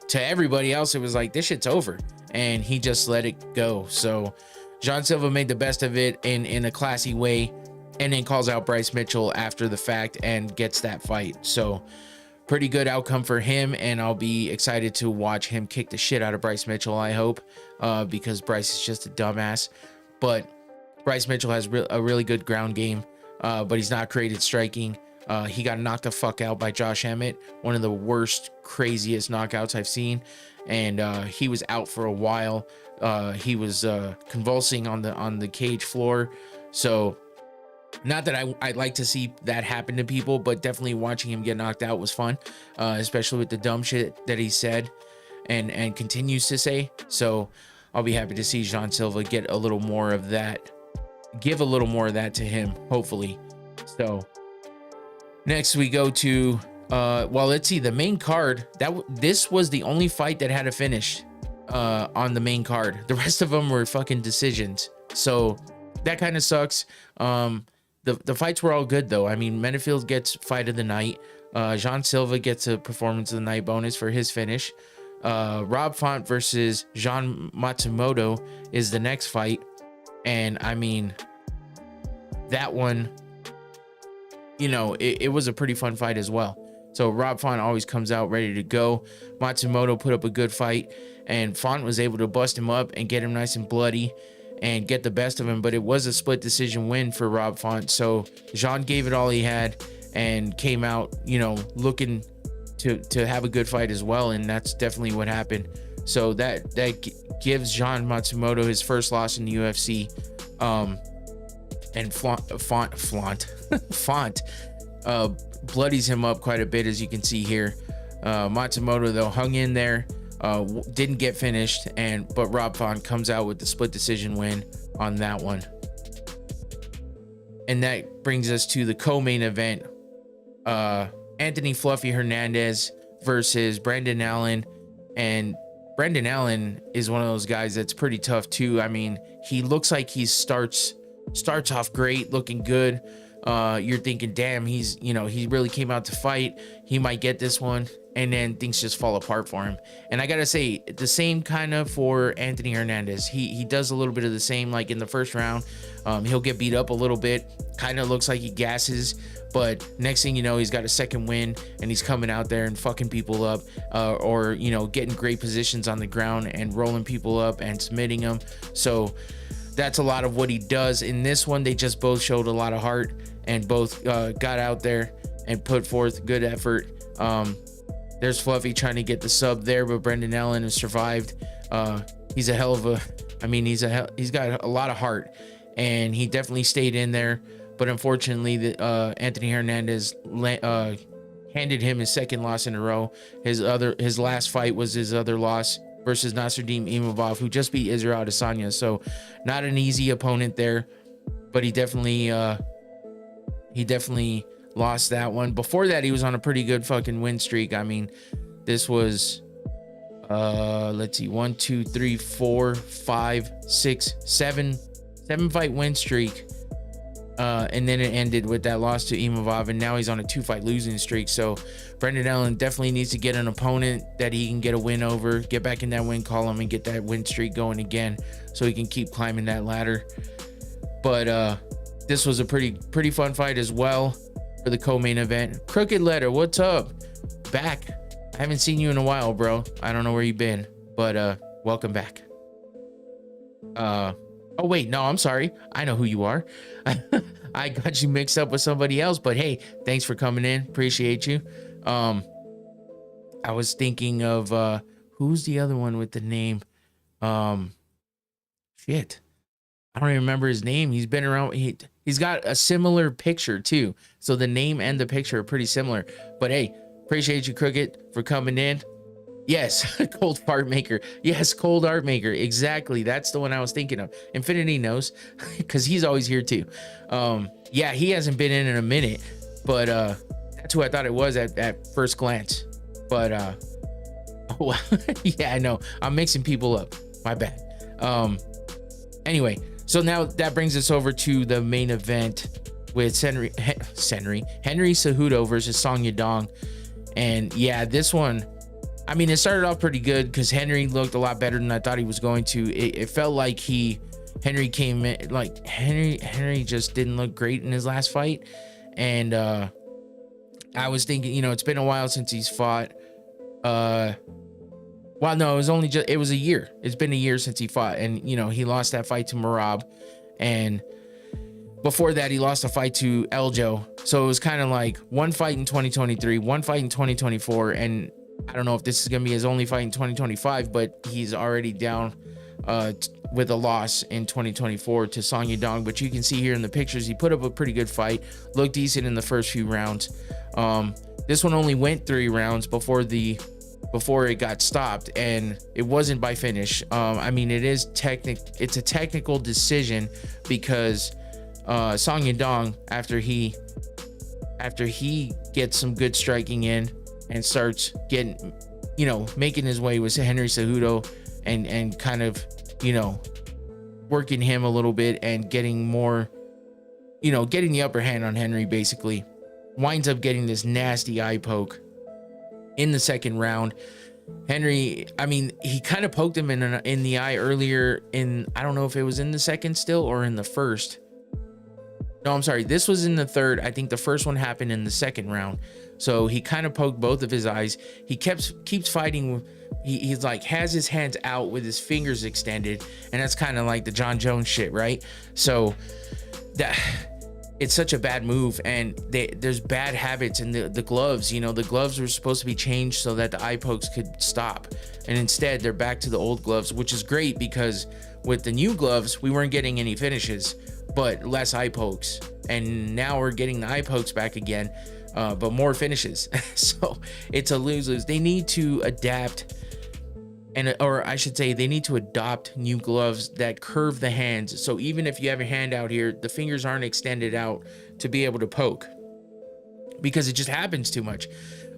to everybody else it was like, this shit's over, and he just let it go. So Jean Silva made the best of it in a classy way, and then calls out Bryce Mitchell after the fact and gets that fight. So pretty good outcome for him, and I'll be excited to watch him kick the shit out of Bryce Mitchell, I hope, because Bryce is just a dumbass. But Bryce Mitchell has a really good ground game, but he's not created striking. He got knocked the fuck out by Josh Emmett, one of the worst, craziest knockouts I've seen, and he was out for a while. He was convulsing on the cage floor. So not that I'd like to see that happen to people, but definitely watching him get knocked out was fun, especially with the dumb shit that he said and continues to say. So I'll be happy to see Jean Silva get a little more of that, give a little more of that to him, hopefully. So next we go to well, let's see, the main card. This was the only fight that had a finish on the main card. The rest of them were fucking decisions, so that kind of sucks. The fights were all good though. I mean, Menefield gets fight of the night. Jean Silva gets a performance of the night bonus for his finish. Rob Font versus Jean Matsumoto is the next fight, and I mean, that one, you know, it was a pretty fun fight as well. So Rob Font always comes out ready to go. Matsumoto put up a good fight, and Font was able to bust him up and get him nice and bloody and get the best of him, but it was a split decision win for Rob Font. So Jean gave it all he had and came out, you know, looking to have a good fight as well, and that's definitely what happened. So that gives Jean Matsumoto his first loss in the UFC. And Font bloodies him up quite a bit, as you can see here. Matsumoto though hung in there, didn't get finished, but Rob Font comes out with the split decision win on that one. And that brings us to the co-main event, Anthony Fluffy Hernandez versus Brendan Allen. And Brendan Allen is one of those guys that's pretty tough too. I mean, he looks like he starts off great, looking good. You're thinking, damn, he really came out to fight. He might get this one, and then things just fall apart for him. And I gotta say, the same kind of for Anthony Hernandez. He does a little bit of the same, like in the first round. He'll get beat up a little bit, kind of looks like he gasses, but next thing you know, he's got a second win, and he's coming out there and fucking people up, or you know, getting great positions on the ground and rolling people up and submitting them. So that's a lot of what he does. In this one, they just both showed a lot of heart and both got out there and put forth good effort. There's Fluffy trying to get the sub there, but Brendan Allen has survived. He's a hell of a, I mean, he's got a lot of heart, and he definitely stayed in there. But unfortunately, Anthony Hernandez handed him his second loss in a row. His last fight was his other loss versus Nasruddin Imavov, who just beat Israel Adesanya. So not an easy opponent there, but he definitely lost that one. Before that, he was on a pretty good fucking win streak. I mean, this was let's see, 1, 2, 3, 4, 5, 6, 7 fight win streak. And then it ended with that loss to Imavov, and now he's on a 2-fight losing streak. So Brendan Allen definitely needs to get an opponent that he can get a win over, get back in that win column, and get that win streak going again, so he can keep climbing that ladder. But this was a pretty fun fight as well for the co-main event. Crooked Letter, what's up? Back. I haven't seen you in a while, bro. I don't know where you've been, but welcome back. Oh wait, no, I'm sorry. I know who you are. I got you mixed up with somebody else, but hey, thanks for coming in. Appreciate you. I was thinking of who's the other one with the name? Shit. I don't even remember his name. He's been around. He's got a similar picture too. So the name and the picture are pretty similar. But hey, appreciate you, Crooked, for coming in. Yes, Cold Art Maker. Yes, Cold Art Maker. Exactly. That's the one I was thinking of. Infinity knows, because he's always here too. Yeah, he hasn't been in a minute, but that's who I thought it was at first glance. But yeah, I know. I'm mixing people up. My bad. Anyway, so now that brings us over to the main event with Henry Cejudo versus Song Yadong. And yeah, this one, I mean, it started off pretty good because Henry looked a lot better than I thought he was going to. It felt like Henry came in, like Henry just didn't look great in his last fight. And I was thinking, you know, it's been a while since he's fought. Well, no, it was a year. It's been a year since he fought. And, you know, he lost that fight to Merab. And before that, he lost a fight to Eljo. So it was kind of like one fight in 2023, one fight in 2024. And I don't know if this is going to be his only fight in 2025, but he's already down with a loss in 2024 to Song Yadong. But you can see here in the pictures, he put up a pretty good fight, looked decent in the first few rounds. This one only went 3 rounds before it got stopped, and it wasn't by finish. I mean, it's a technical decision because Song Yadong, after he gets some good striking in and starts getting, you know, making his way with Henry Cejudo and kind of, you know, working him a little bit and getting more, you know, getting the upper hand on Henry, basically winds up getting this nasty eye poke in the second round. Henry, I mean, he kind of poked him in the eye earlier in, I don't know if it was in the second still or in the first. No, I'm sorry. This was in the third. I think the first one happened in the second round. So he kind of poked both of his eyes. He keeps fighting. He's like has his hands out with his fingers extended, and that's kind of like the John Jones shit, right? So that it's such a bad move, and there's bad habits in the gloves. You know, the gloves were supposed to be changed so that the eye pokes could stop, and instead they're back to the old gloves, which is great because with the new gloves we weren't getting any finishes but less eye pokes, and now we're getting the eye pokes back again, but more finishes. So it's a lose-lose. They need to adapt, or I should say they need to adopt new gloves that curve the hands, so even if you have your hand out here, the fingers aren't extended out to be able to poke, because it just happens too much.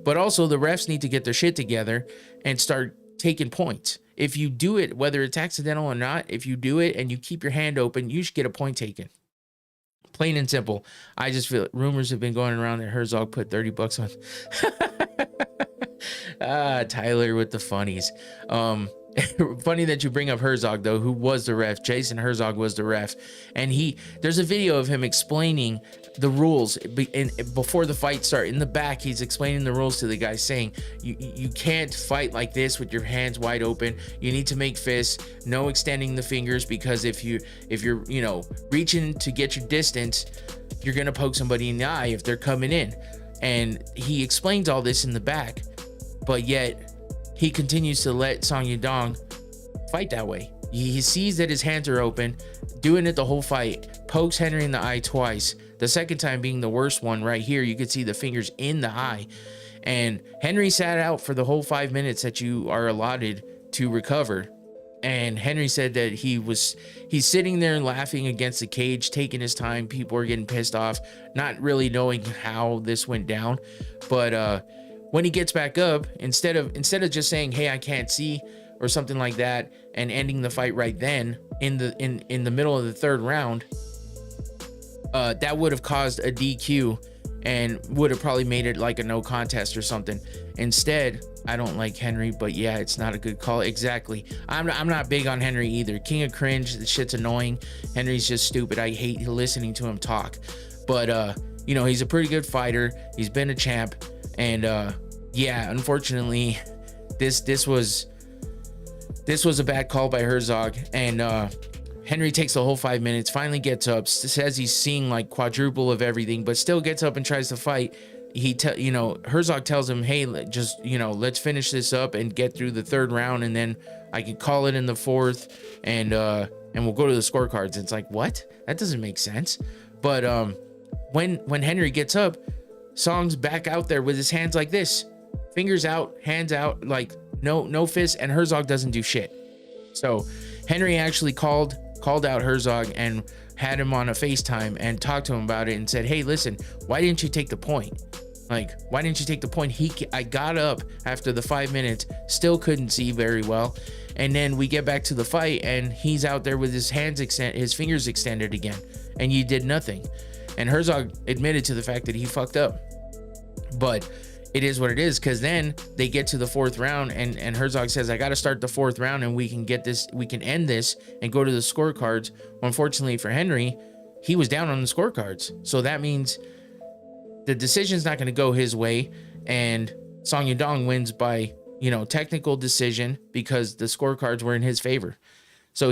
But also the refs need to get their shit together and start taking points. If you do it, whether it's accidental or not, if you do it and you keep your hand open, you should get a point taken. Plain and simple. I just feel rumors have been going around that Herzog put $30 on. Tyler with the funnies. Funny that you bring up Herzog, though, who was the ref. Jason Herzog was the ref, and there's a video of him explaining the rules before the fight started. In the back, he's explaining the rules to the guy, saying you can't fight like this with your hands wide open. You need to make fists, no extending the fingers, because if you're you know, reaching to get your distance, you're gonna poke somebody in the eye if they're coming in. And he explains all this in the back, but yet he continues to let Song Yadong fight that way. He sees that his hands are open, doing it the whole fight, pokes Henry in the eye twice. The second time being the worst one right here. You could see the fingers in the eye. And Henry sat out for the whole 5 minutes that you are allotted to recover. And Henry said that he's sitting there laughing against the cage, taking his time. People are getting pissed off, not really knowing how this went down. But when he gets back up, instead of just saying, "Hey, I can't see," or something like that, and ending the fight right then in the middle of the third round, that would have caused a DQ and would have probably made it like a no contest or something. Instead, I don't like Henry, but yeah, it's not a good call. Exactly. I'm not big on Henry either. King of cringe. The shit's annoying. Henry's just stupid. I hate listening to him talk. But you know, he's a pretty good fighter. He's been a champ. And yeah, unfortunately, this was a bad call by Herzog. And Henry takes the whole 5 minutes, finally gets up, says he's seeing like quadruple of everything, but still gets up and tries to fight. Herzog tells him, "Hey, let's finish this up and get through the third round, and then I can call it in the fourth, and we'll go to the scorecards." It's like, what? That doesn't make sense. But when Henry gets up, Song's back out there with his hands like this, fingers out, hands out, like no fist, and Herzog doesn't do shit. So Henry actually called out Herzog and had him on a FaceTime and talked to him about it and said, "Hey, listen, why didn't you take the point? Like, why didn't you take the point?" I got up after the 5 minutes, still couldn't see very well, And then we get back to the fight, and he's out there with his fingers extended again, and you did nothing. And Herzog admitted to the fact that he fucked up, but it is what it is, because then they get to the 4th round, and Herzog says, I got to start the 4th round and we can end this and go to the scorecards. Well, unfortunately for Henry, he was down on the scorecards. So that means the decision's not going to go his way, and Song Yadong wins by, technical decision because the scorecards were in his favor. So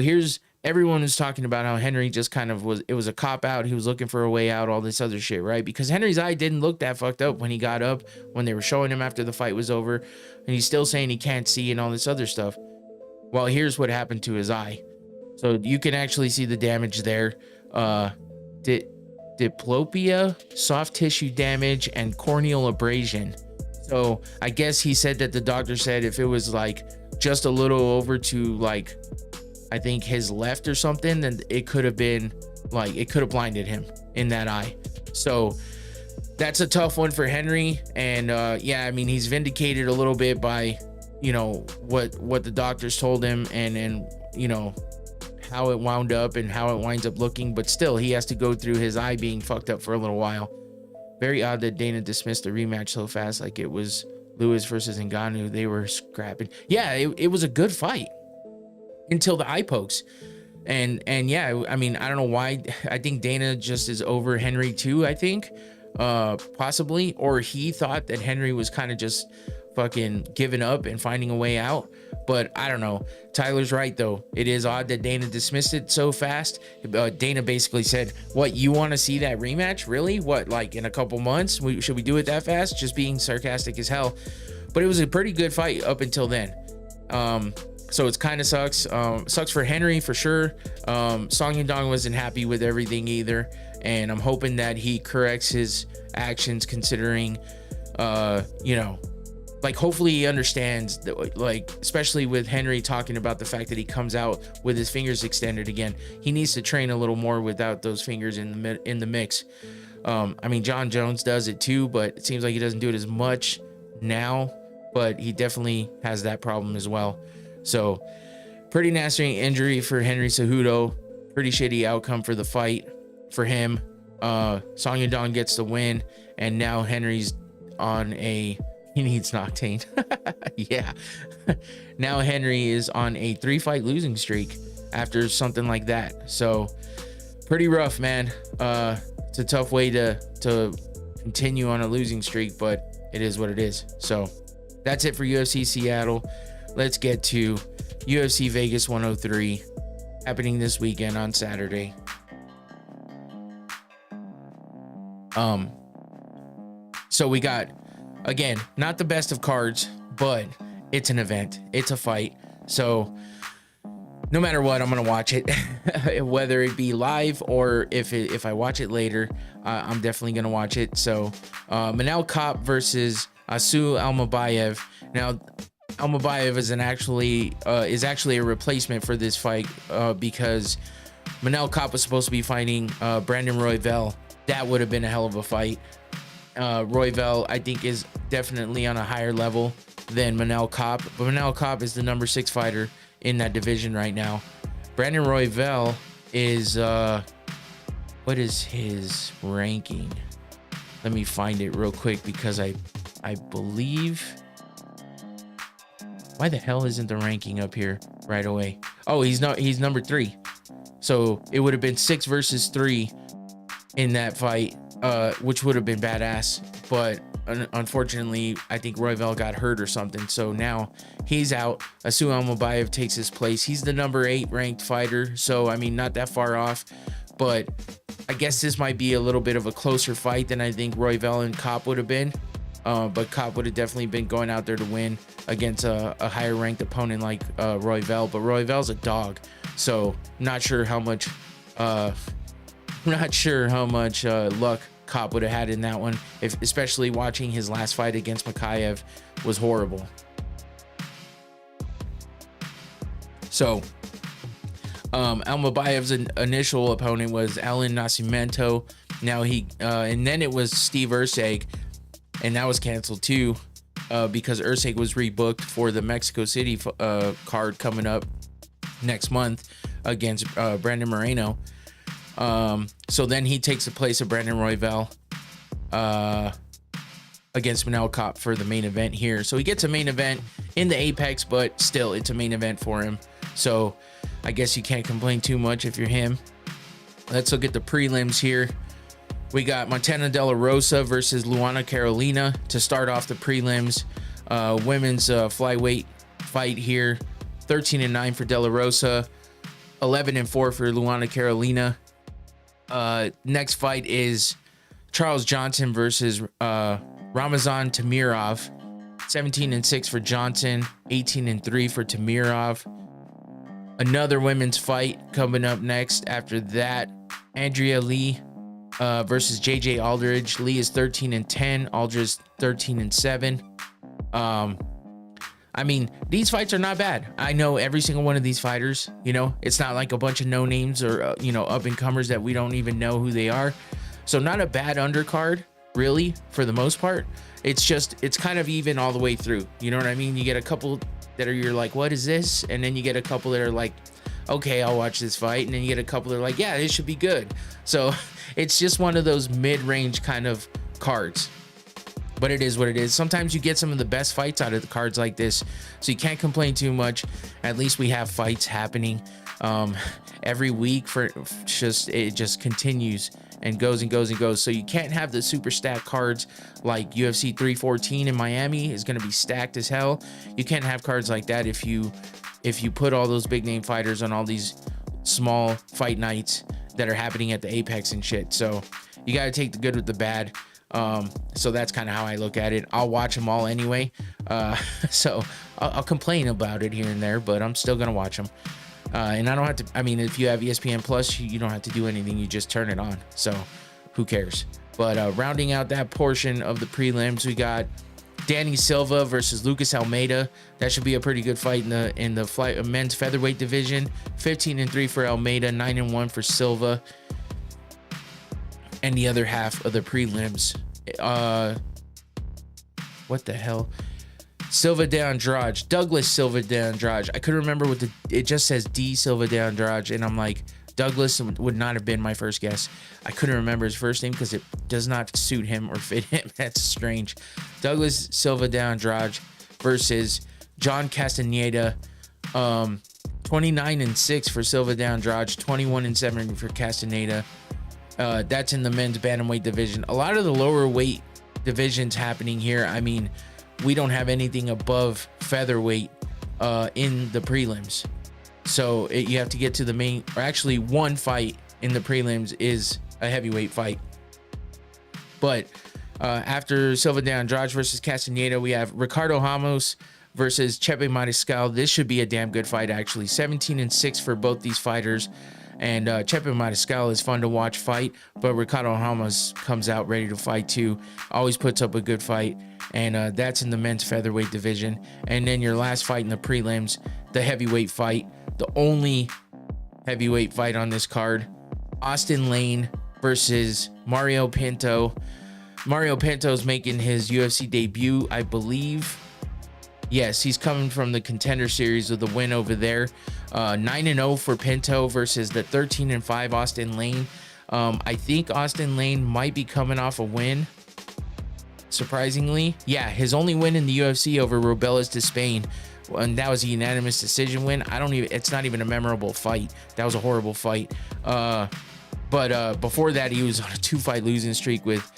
everyone was talking about how Henry just kind of it was a cop out. He was looking for a way out, all this other shit, right? Because Henry's eye didn't look that fucked up when he got up, when they were showing him after the fight was over, and he's still saying he can't see and all this other stuff. Well, here's what happened to his eye. So you can actually see the damage there. Diplopia, soft tissue damage, and corneal abrasion. So I guess he said that the doctor said if it was like just a little over to like, I think his left or something, then it could have been like, it could have blinded him in that eye. So that's a tough one for Henry. And he's vindicated a little bit by, what the doctors told him and how it wound up and how it winds up looking. But still, he has to go through his eye being fucked up for a little while. Very odd that Dana dismissed the rematch so fast, like it was Lewis versus Ngannou. They were scrapping. Yeah, it was a good fight until the eye pokes. And I don't know why. I think Dana just is over Henry too, I think. Possibly. Or he thought that Henry was kind of just fucking giving up and finding a way out. But I don't know. Tyler's right, though. It is odd that Dana dismissed it so fast. Dana basically said, what, you want to see that rematch? Really? What, like in a couple months? Should we do it that fast? Just being sarcastic as hell. But it was a pretty good fight up until then. So it's kind of sucks. Sucks for Henry for sure. Song Yadong wasn't happy with everything either. And I'm hoping that he corrects his actions, considering, hopefully he understands that, like, especially with Henry talking about the fact that he comes out with his fingers extended again. He needs to train a little more without those fingers in the mix. John Jones does it too, but it seems like he doesn't do it as much now, but he definitely has that problem as well. So pretty nasty injury for Henry Cejudo. Pretty shitty outcome for the fight for him. Song Yadong gets the win, and now Henry's he needs Noctane. Yeah. Now Henry is on a 3-fight losing streak after something like that. So pretty rough, man. It's a tough way to continue on a losing streak, but it is what it is. So that's it for UFC Seattle. Let's get to UFC Vegas 103 happening this weekend on Saturday. So we got, again, not the best of cards, but it's an event. It's a fight. So no matter what, I'm going to watch it, whether it be live or if I watch it later, I'm definitely going to watch it. So Manel Kape versus Asu Almabayev. Now, Almabayev is actually a replacement for this fight because Manel Kape was supposed to be fighting Brandon Royval. That would have been a hell of a fight. Royval, I think, is definitely on a higher level than Manel Kape, but Manel Kape is the number 6 fighter in that division right now. Brandon Royval is what is his ranking? Let me find it real quick, because I believe, why the hell isn't the ranking up here right away? Oh, he's number 3. So it would have been 6 versus 3 in that fight, which would have been badass. But unfortunately, I think Royval got hurt or something. So now he's out. Asu Almabayev takes his place. He's the number 8 ranked fighter. So, I mean, not that far off. But I guess this might be a little bit of a closer fight than I think Royval and Kape would have been. But Kape would have definitely been going out there to win against a higher ranked opponent like Royval. But Royval's a dog. So not sure how much luck Kape would have had in that one, especially watching his last fight against Makayev was horrible. So Almabayev's initial opponent was Alan Nascimento. Now and then it was Steve Erceg, and that was canceled too. because Usyk was rebooked for the Mexico City card coming up next month against Brandon Moreno. So then he takes the place of Brandon Royval against Manel Kape for the main event here. So he gets a main event in the Apex, but still it's a main event for him. So I guess you can't complain too much if you're him. Let's look at the prelims here. We got Montana De La Rosa versus Luana Carolina to start off the prelims. Women's flyweight fight here. 13-9 for De La Rosa. 11-4 for Luana Carolina. Next fight is Charles Johnson versus Ramazan Tamirov. 17-6 for Johnson. 18-3 for Tamirov. Another women's fight coming up next. After that, Andrea Lee versus JJ Aldridge. Lee is 13-10. Aldridge 13-7. I mean, these fights are not bad. I know every single one of these fighters. You know, it's not like a bunch of no names or up and comers that we don't even know who they are. So not a bad undercard, really, for the most part. It's kind of even all the way through. You know what I mean? You get a couple that are, you're like, what is this? And then you get a couple that are like, okay, I'll watch this fight. And then you get a couple that are like, yeah, this should be good. So it's just one of those mid-range kind of cards. But it is what it is. Sometimes you get some of the best fights out of the cards like this, so you can't complain too much. At least we have fights happening every week. It just continues and goes and goes and goes. So you can't have the super stacked cards like UFC 314 in Miami is going to be stacked as hell. You can't have cards like that if you put all those big name fighters on all these small fight nights that are happening at the Apex and shit. So you got to take the good with the bad. So that's kind of how I look at it. I'll watch them all anyway. So I'll complain about it here and there, but I'm still gonna watch them. And I don't have to. I mean, if you have ESPN Plus, you don't have to do anything. You just turn it on. So who cares? But rounding out that portion of the prelims, we got Danny Silva versus Lucas Almeida. That should be a pretty good fight in the men's featherweight division. 15-3 for Almeida, 9-1 for Silva. And the other half of the prelims, what the hell? Silva de Andrade, Douglas Silva de Andrade. I couldn't remember it just says D Silva de Andrade, and I'm like, Douglas would not have been my first guess. I couldn't remember his first name because it does not suit him or fit him. That's strange. Douglas Silva de Andrade versus John Castaneda. 29-6 for Silva de Andrade, 21-7 for Castaneda. That's in the men's bantamweight division. A lot of the lower weight divisions happening here. I mean, we don't have anything above featherweight in the prelims. So you have to get to the main, or actually one fight in the prelims is a heavyweight fight. But after Silva de Andrade versus Castaneda, we have Ricardo Ramos versus Chepe Mariscal. This should be a damn good fight, actually. 17-6 for both these fighters. And Chepe Mariscal is fun to watch fight, but Ricardo Ramos comes out ready to fight too. Always puts up a good fight, and that's in the men's featherweight division. And then your last fight in the prelims, the heavyweight fight, the only heavyweight fight on this card, Austin Lane versus Mario Pinto. Mario Pinto's making his UFC debut, I believe. Yes, he's coming from the Contender Series with the win over there. 9-0 for Pinto versus the 13-5 Austin Lane. I think Austin Lane might be coming off a win, surprisingly. Yeah, his only win in the UFC over Robelas de Spain, and that was a unanimous decision win. It's not even a memorable fight. That was a horrible fight. But before that, he was on a 2-fight losing streak with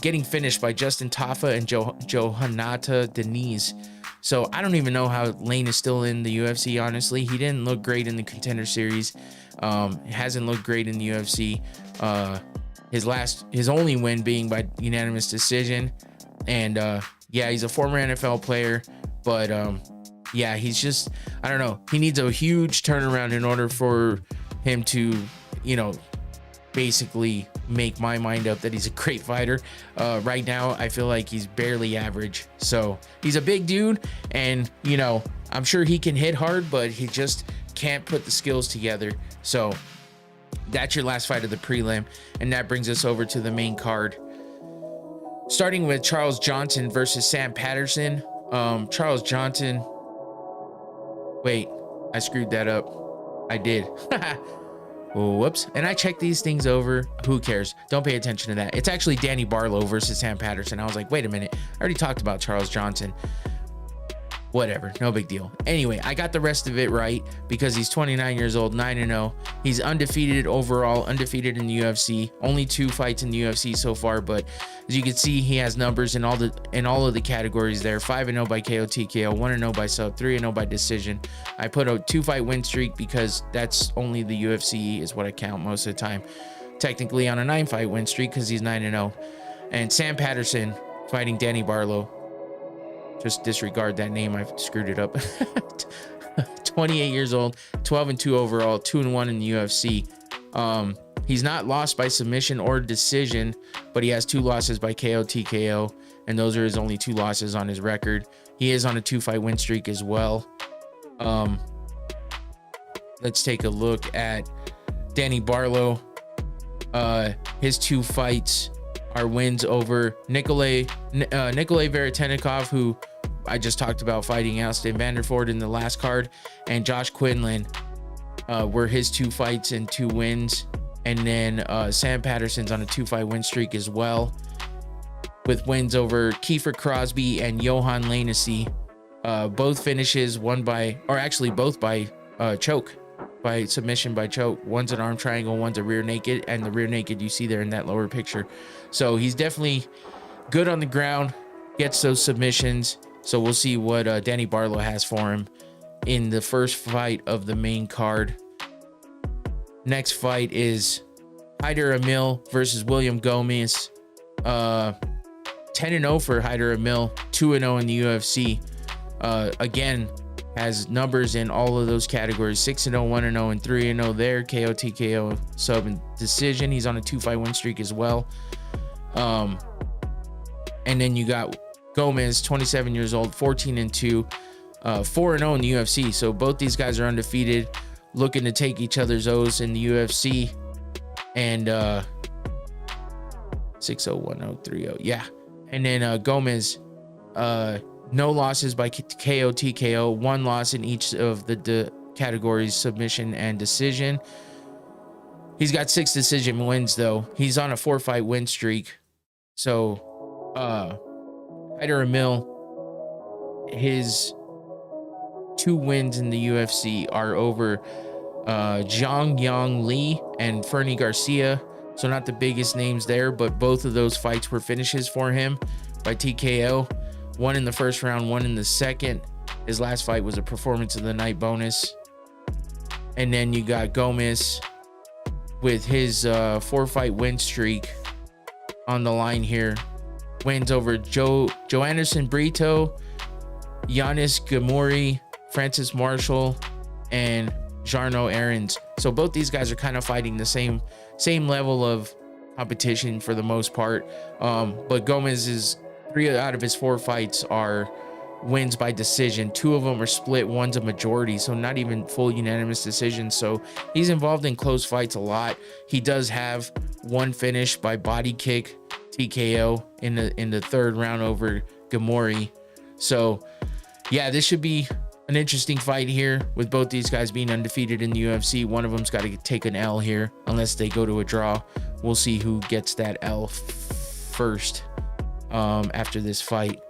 getting finished by Justin Tafa and Johannata Denise. So I don't even know how Lane is still in the UFC, honestly. He didn't look great in the Contender Series. Hasn't looked great in the UFC. His only win being by unanimous decision. And yeah, he's a former NFL player, but yeah, he's just, I don't know. He needs a huge turnaround in order for him to, basically make my mind up that he's a great fighter. Right now, I feel like he's barely average. So he's a big dude, and I'm sure he can hit hard, but he just can't put the skills together. So that's your last fight of the prelim, and that brings us over to the main card. Starting with Charles Johnson versus Sam Patterson. Charles Johnson. Wait, I screwed that up. I did. Oh, whoops. And I checked these things over. Who cares? Don't pay attention to that. It's actually Danny Barlow versus Sam Patterson. I was like, wait a minute. I already talked about Charles Johnson. Whatever, no big deal. Anyway, I got the rest of it right because he's 29 years old, 9-0. He's undefeated overall, undefeated in the UFC. Only 2 fights in the UFC so far, but as you can see, he has numbers in all of the categories there. 5-0 by KO TKO, 1-0 by sub, 3-0 by decision. I put a 2-fight win streak because that's only the UFC is what I count most of the time. Technically on a 9-fight win streak because he's 9-0. And Sam Patterson fighting Danny Barlow. Just disregard that name. I've screwed it up. 28 years old, 12-2 overall, 2-1 in the UFC. He's not lost by submission or decision, but he has 2 losses by KO TKO, and those are his only 2 losses on his record. He is on a 2-fight win streak as well. Let's take a look at Danny Barlow. His 2 fights are wins over Nikolay Veretennikov, who I just talked about fighting Austin Vanderford in the last card, and Josh Quinlan were his 2 fights and 2 wins. And then Sam Patterson's on a 2-fight win streak as well, with wins over Kiefer Crosby and Johan Lainesse. Both finishes, both by choke, by submission by choke. One's an arm triangle, one's a rear naked, and the rear naked you see there in that lower picture. So he's definitely good on the ground, gets those submissions. So we'll see what Danny Barlow has for him in the first fight of the main card. Next fight is Haider Emil versus William Gomez. 10-0 for Haider Emil, 2-0 in the UFC. Again, has numbers in all of those categories: 6-0, 1-0, and 3-0 there. KO TKO, sub, and decision. He's on a 2-fight win streak as well. And then you got Gomez, 27 years old, 14-2, 4-0 in the UFC. So both these guys are undefeated, looking to take each other's O's in the UFC. And 6-0, 1-0, 3-0. Yeah. And then Gomez, no losses by KO TKO, 1 loss in each of the categories: submission and decision. He's got 6 decision wins though. He's on a 4-fight win streak. So Haider Emil, his 2 wins in the UFC are over Zhang Yang Li and Fernie Garcia. So not the biggest names there, but both of those fights were finishes for him by TKO. 1 in the first round, 1 in the second. His last fight was a performance of the night bonus. And then you got Gomez with his 4-fight win streak on the line here. Wins over Joanderson Brito, Giannis Gamuri, Francis Marshall, and Jarno Aarons. So both these guys are kind of fighting the same level of competition for the most part. But Gomez's 3 out of his 4 fights are wins by decision. 2 of them are split, one's a majority, so not even full unanimous decision. So he's involved in close fights a lot. He does have 1 finish by body kick TKO in the 3rd round over Gamori. So yeah, this should be an interesting fight here with both these guys being undefeated in the UFC. One of them's got to take an L here unless they go to a draw. We'll see who gets that L first after this fight.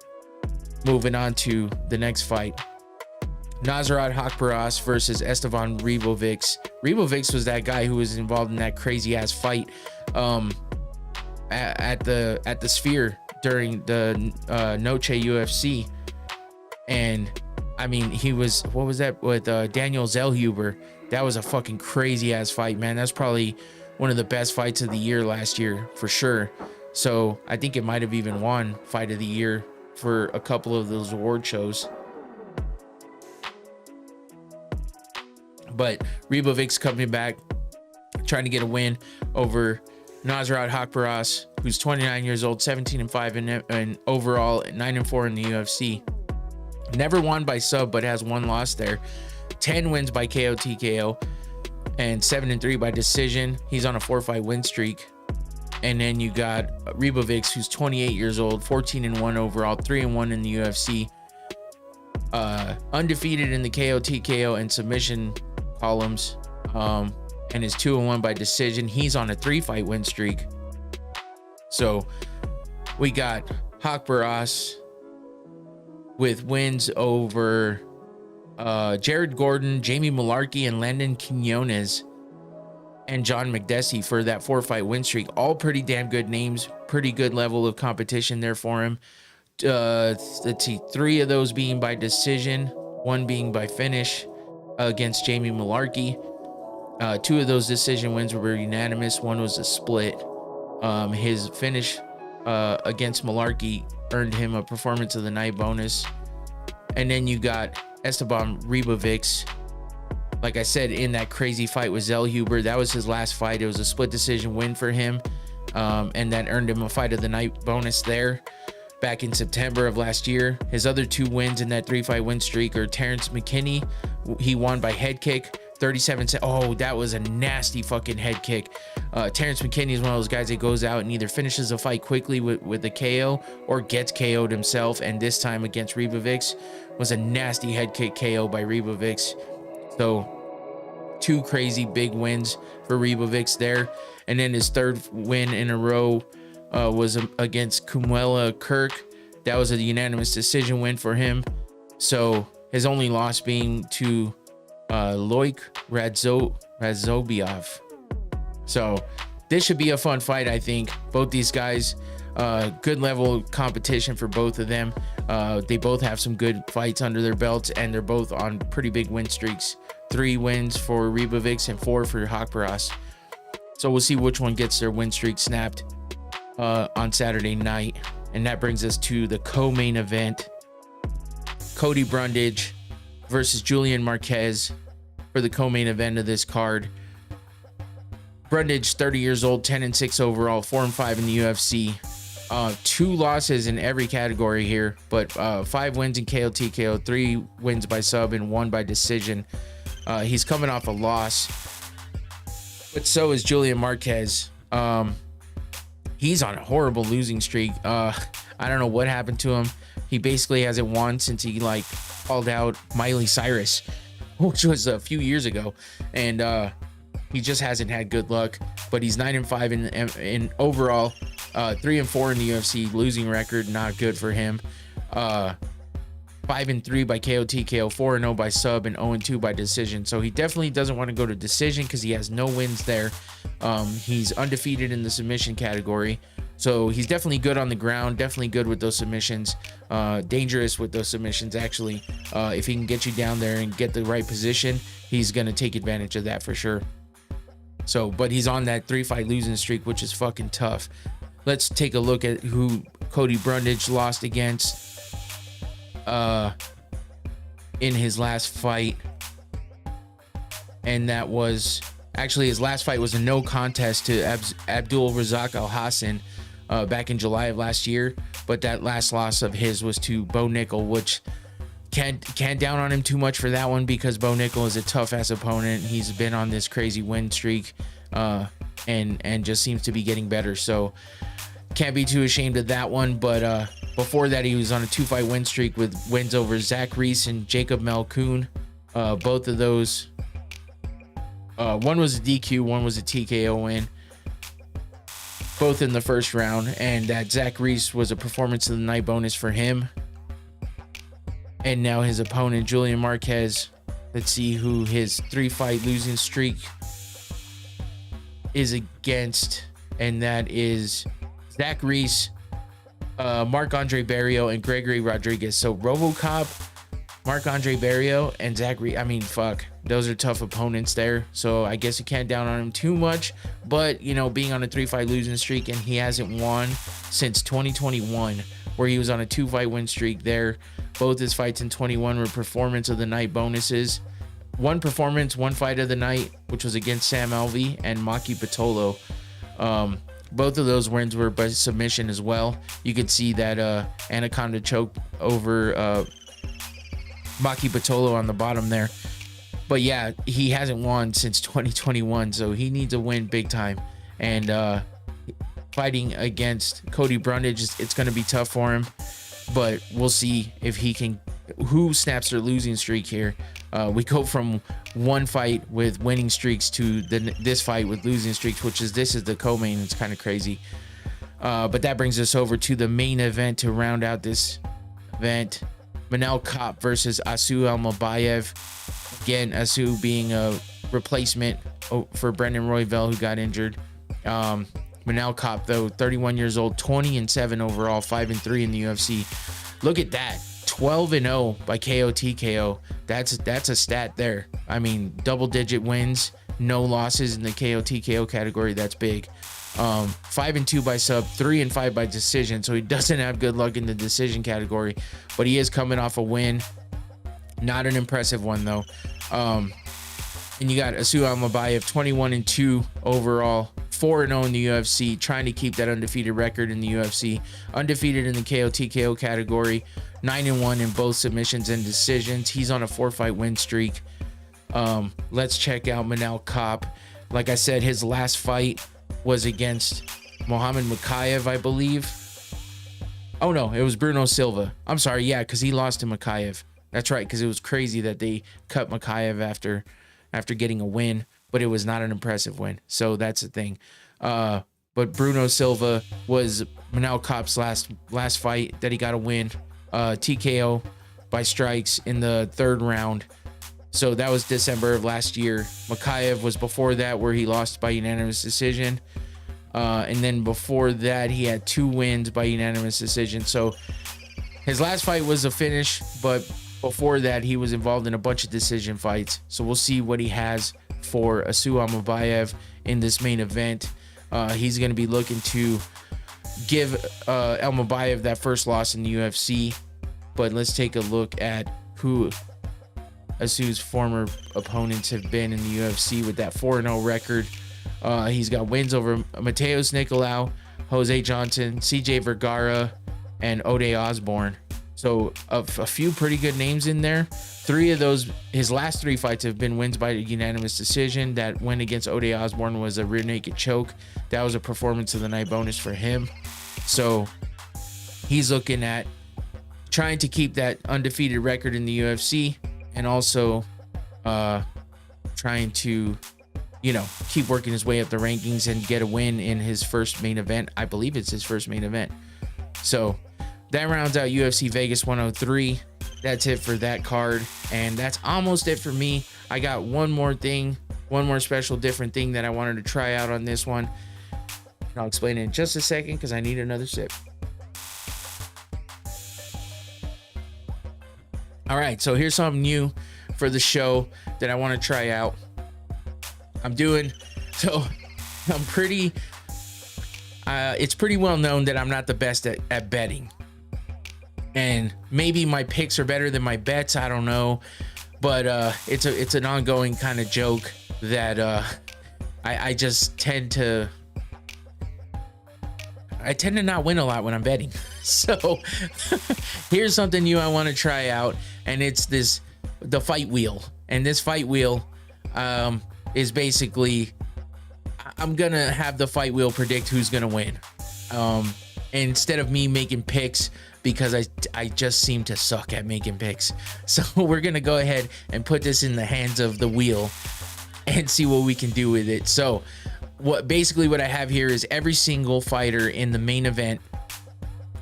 Moving on to the next fight, Nasrat Haqparast versus Esteban Ribovics. Ribovics was that guy who was involved in that crazy ass fight at the Sphere during the Noche UFC, and I mean, he was, what was that with Daniel Zellhuber? That was a fucking crazy ass fight, man. That's probably one of the best fights of the year last year for sure. So I think it might have even won fight of the year for a couple of those award shows. But Ribovics coming back, trying to get a win over Nasrat Haqparast, who's 29 years old, 17-5 and overall 9-4 in the UFC. Never won by sub, but has 1 loss there. 10 wins by KO TKO and 7-3 by decision. He's on a 4-fight win streak. And then you got Rybovics, who's 28 years old, 14-1 overall, 3-1 in the UFC, undefeated in the KO, TKO, and submission columns, and is 2-1 by decision. He's on a 3-fight win streak. So we got Haqparast with wins over Jared Gordon, Jamie Mullarkey, and Landon Quinones, and John McDessie for that 4-fight win streak. All pretty damn good names, pretty good level of competition there for him. Let's see, 3 of those being by decision, 1 being by finish against Jamie Mullarkey. 2 of those decision wins were unanimous. 1 was a split. His finish against Mullarkey earned him a performance of the night bonus. And then you got Esteban Rybovics, like I said, in that crazy fight with Zellhuber. That was his last fight. It was a split decision win for him, and that earned him a fight of the night bonus there back in September of last year. His other 2 wins in that 3-fight win streak are Terrence McKinney. He won by head kick, 37 cents. Oh, that was a nasty fucking head kick. Terrence McKinney is one of those guys that goes out and either finishes a fight quickly with a KO or gets KO'd himself. And this time against Rybovics was a nasty head kick KO by Rybovics. So 2 crazy big wins for Rybovics there. And then his 3rd win in a row was against Kumuela Kirk. That was a unanimous decision win for him. So his only loss being to Loik Radzobiov. So this should be a fun fight, I think. Both these guys, good level of competition for both of them. They both have some good fights under their belts, and they're both on pretty big win streaks. 3 wins for Rybovics and 4 for Haqparast. So we'll see which one gets their win streak snapped on Saturday night. And that brings us to the co-main event. Cody Brundage versus Julian Marquez for the co-main event of this card. Brundage, 30 years old, 10-6 overall, 4-5 in the UFC. 2 losses in every category here, but 5 wins in KO, TKO, 3 wins by sub, and 1 by decision. He's coming off a loss, but so is Julian Marquez. He's on a horrible losing streak. I don't know what happened to him. He basically hasn't won since he called out Miley Cyrus, which was a few years ago, and he just hasn't had good luck. But he's 9-5 in overall, 3-4 in the UFC. Losing record, not good for him. 5-3 by KO, TKO, 4-0 by sub, and 0-2 by decision. So he definitely doesn't want to go to decision because he has no wins there. He's undefeated in the submission category. So he's definitely good on the ground, definitely good with those submissions, dangerous with those submissions, actually. If he can get you down there and get the right position, he's going to take advantage of that for sure. So, but he's on that 3-fight losing streak, which is fucking tough. Let's take a look at who Cody Brundage lost against in his last fight. And that was, actually his last fight was a no contest to Abdul Razak Al Hassan back in July of last year. But that last loss of his was to Bo Nickel, which can't down on him too much for that one, because Bo Nickel is a tough ass opponent. He's been on this crazy win streak and just seems to be getting better. So can't be too ashamed of that one. But before that, he was on a 2-fight win streak with wins over Zach Reese and Jacob Malkoon. Both of those, one was a DQ, one was a TKO win, both in the first round. And that Zach Reese was a performance of the night bonus for him. And now his opponent, Julian Marquez, let's see who his 3-fight losing streak is against. And that is Zach Reese, Marc-Andre Barrio, and Gregory Rodriguez. So RoboCop, Marc-Andre Barrio, and Zach Reese. I mean, fuck. Those are tough opponents there. So I guess you can't down on him too much. But, you know, being on a 3-fight losing streak, and he hasn't won since 2021, where he was on a 2-fight win streak there. Both his fights in 21 were performance of the night bonuses. 1 performance, 1 fight of the night, which was against Sam Alvey and Maki Pitolo. Both of those wins were by submission as well. You could see that Anaconda choke over Maki Pitolo on the bottom there. But yeah, he hasn't won since 2021, so he needs a win big time. And fighting against Cody Brundage. It's going to be tough for him, but we'll see if he can, who snaps their losing streak here. We go from one fight with winning streaks to this fight with losing streaks, this is the co-main. It's kind of crazy. But that brings us over to the main event to round out this event. Manel Kape versus Asu Almabayev. Again, Asu being a replacement for Brendan Royval, who got injured. Manel Kape, though, 31 years old, 20-7 overall, 5-3 in the UFC. Look at that, 12-0 by KO TKO. That's a stat there. I mean, double-digit wins, no losses in the KO TKO category. That's big. 5-2 by sub, 3-5 by decision. So he doesn't have good luck in the decision category, but he is coming off a win. Not an impressive one though. And you got Asu Almabayev, 21-2 overall, 4-0 in the UFC, trying to keep that undefeated record in the UFC. Undefeated in the KO TKO category, 9-1 in both submissions and decisions. He's on a 4-fight win streak. Let's check out Manel Kape. Like I said, his last fight was against Mohamed Makayev, I believe. Oh no, it was Bruno Silva. I'm sorry, yeah, because he lost to Makayev. That's right, because it was crazy that they cut Makayev after getting a win, but it was not an impressive win. So that's the thing. But Bruno Silva was Manel Kape's last fight that he got a win. TKO by strikes in the third round. So that was December of last year. Makayev was before that, where he lost by unanimous decision. And then before that, he had 2 wins by unanimous decision. So his last fight was a finish, but before that, he was involved in a bunch of decision fights. So we'll see what he has for Asu Almabayev in this main event. He's going to be looking to give Almabayev that first loss in the UFC. But let's take a look at who Asu's former opponents have been in the UFC with that 4-0 record. He's got wins over Mateus Nicolau, Jose Johnson, CJ Vergara, and Ode Osborne. So a few pretty good names in there. 3 of those, his last 3 fights have been wins by unanimous decision. That win against Ode Osborne was a rear naked choke. That was a performance of the night bonus for him. So he's looking at trying to keep that undefeated record in the UFC, and also trying to, keep working his way up the rankings and get a win in his first main event. I believe it's his first main event. So that rounds out UFC Vegas 103. That's it for that card. And that's almost it for me. I got one more special different thing that I wanted to try out on this one. And I'll explain it in just a second because I need another sip. All right, so here's something new for the show that I want to try out. I'm pretty, it's pretty well known that I'm not the best at betting. And maybe my picks are better than my bets, I don't know. But it's an ongoing kind of joke that I just tend to not win a lot when I'm betting. So here's something new I want to try out, and it's the fight wheel. And this fight wheel is basically, I'm gonna have the fight wheel predict who's gonna win, instead of me making picks, because I just seem to suck at making picks. So we're gonna go ahead and put this in the hands of the wheel and see what we can do with it. So what I have here is every single fighter in the main event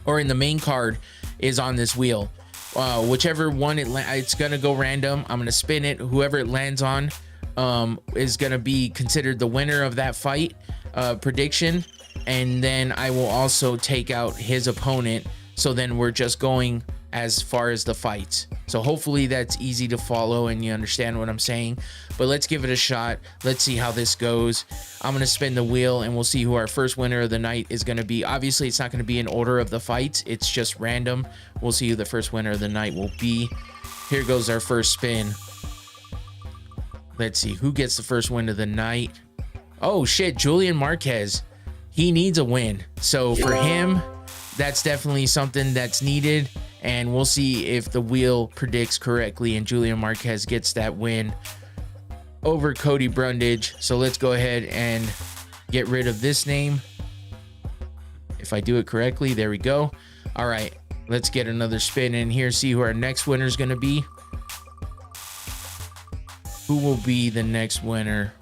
or in the main card is on this wheel. Whichever one it's gonna go random. I'm gonna spin it. Whoever it lands on is gonna be considered the winner of that fight prediction, and then I will also take out his opponent. So then we're just going as far as the fights. So hopefully that's easy to follow and you understand what I'm saying. But let's give it a shot. Let's see how this goes. I'm gonna spin the wheel and we'll see who our first winner of the night is gonna be. Obviously, it's not gonna be in order of the fights. It's just random. We'll see who the first winner of the night will be. Here goes our first spin. Let's see who gets the first win of the night. Oh shit, Julian Marquez. He needs a win. So for him, that's definitely something that's needed. And we'll see if the wheel predicts correctly and Julian Marquez gets that win over Cody Brundage. So let's go ahead and get rid of this name. if I do it correctly. There we go. All right, let's get another spin in here, see who our next winner is going to be. Who will be the next winner?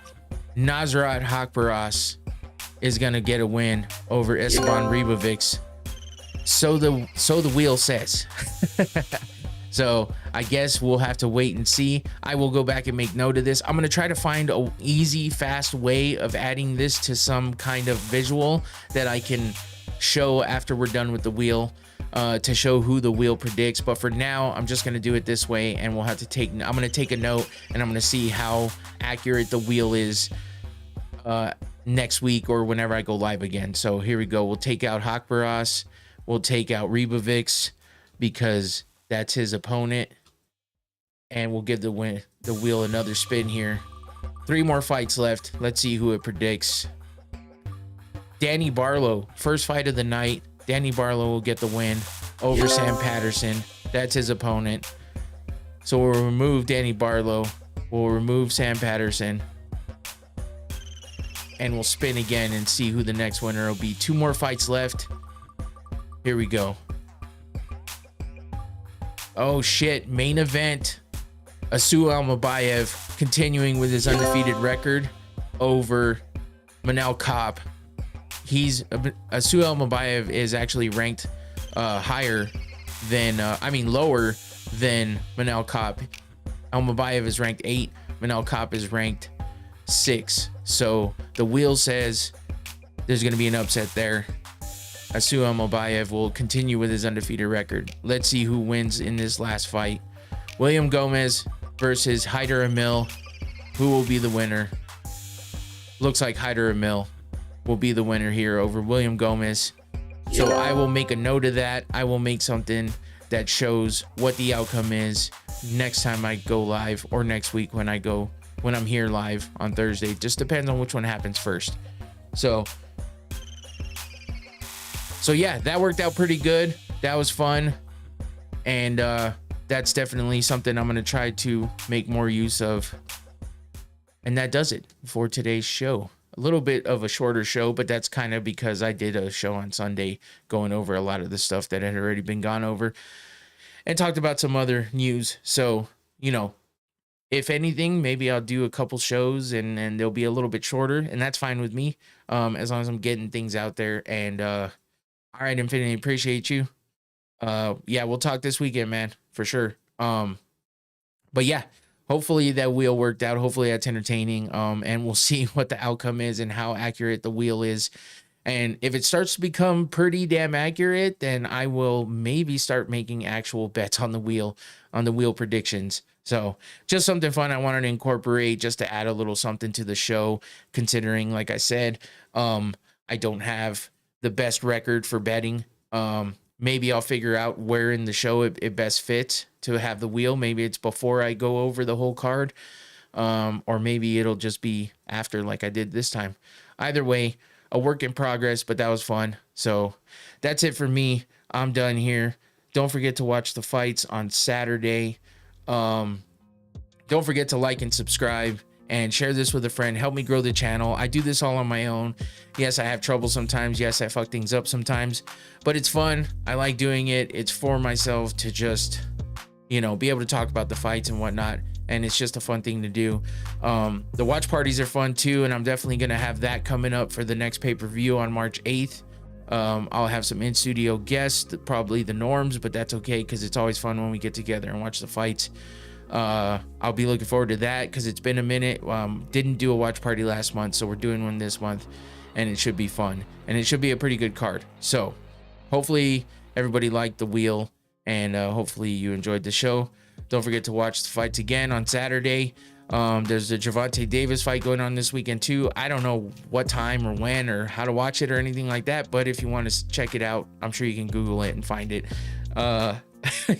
Nasrat Haqparast is going to get a win over Esteban Ribovics. So the wheel says. So I guess we'll have to wait and see. I will go back and make note of this. I'm going to try to find a easy, fast way of adding this to some kind of visual that I can show after we're done with the wheel, to show who the wheel predicts. But for now, I'm just going to do it this way, and we'll have to I'm going to take a note, and I'm going to see how accurate the wheel is next week or whenever I go live again. So here we go. We'll take out Haqparast. We'll take out Ribovics because that's his opponent, and we'll give the wheel another spin here. 3 more fights left. Let's see who it predicts. Danny Barlow, first fight of the night. Danny Barlow will get the win over Sam Patterson. That's his opponent. So we'll remove Danny Barlow. We'll remove Sam Patterson. And we'll spin again and see who the next winner will be. 2 more fights left. Here we go. Oh shit, main event. Asu Almabayev continuing with his undefeated record over Manel Kape. Asu Almabayev is actually ranked lower than Manel Kape. Almabayev is ranked 8. Manel Kape is ranked 6. So the wheel says there's going to be an upset there. Asu Almabayev will continue with his undefeated record. Let's see who wins in this last fight. William Gomez versus Haider Emil. Who will be the winner? Looks like Haider Emil will be the winner here over William Gomez. So I will make a note of that. I will make something that shows what the outcome is next time I go live, or next week when I'm here live on Thursday. Just depends on which one happens first. So yeah, that worked out pretty good. That was fun. And that's definitely something I'm going to try to make more use of. And that does it for today's show. A little bit of a shorter show, but that's kind of because I did a show on Sunday going over a lot of the stuff that had already been gone over and talked about some other news. So, if anything, maybe I'll do a couple shows and they'll be a little bit shorter, and that's fine with me, as long as I'm getting things out there. And all right, Infinity, appreciate you. Yeah, we'll talk this weekend, man, for sure. But yeah, hopefully that wheel worked out. Hopefully that's entertaining. And we'll see what the outcome is and how accurate the wheel is. And if it starts to become pretty damn accurate, then I will maybe start making actual bets on the wheel predictions. So just something fun I wanted to incorporate just to add a little something to the show, considering, like I said, I don't have the best record for betting. Maybe I'll figure out where in the show it best fits to have the wheel. Maybe it's before I go over the whole card, or maybe it'll just be after, like I did this time. Either way, a work in progress, but that was fun. So that's it for me. I'm done here. Don't forget to watch the fights on Saturday. Don't forget to like and subscribe and share this with a friend. Help me grow the channel. I do this all on my own. Yes, I have trouble sometimes. Yes, I fuck things up sometimes, but it's fun. I like doing it. It's for myself to just, be able to talk about the fights and whatnot. And it's just a fun thing to do. The watch parties are fun too. And I'm definitely going to have that coming up for the next pay-per-view on March 8th. I'll have some in-studio guests, probably the Norms, but that's okay, because it's always fun when we get together and watch the fights. I'll be looking forward to that because it's been a minute. Didn't do a watch party last month, so we're doing one this month, and it should be fun, and it should be a pretty good card. So hopefully everybody liked the wheel, and hopefully you enjoyed the show. Don't forget to watch the fights again on Saturday. There's the Gervonta Davis fight going on this weekend too. I don't know what time or when or how to watch it or anything like that, but if you want to check it out, I'm sure you can Google it and find it.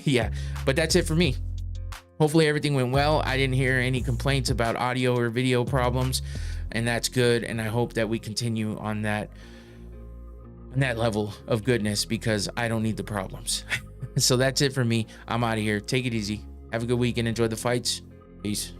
Yeah, but that's it for me. Hopefully everything went well. I didn't hear any complaints about audio or video problems, and that's good. And I hope that we continue on that level of goodness, because I don't need the problems. So that's it for me. I'm out of here. Take it easy. Have a good weekend. Enjoy the fights. Peace.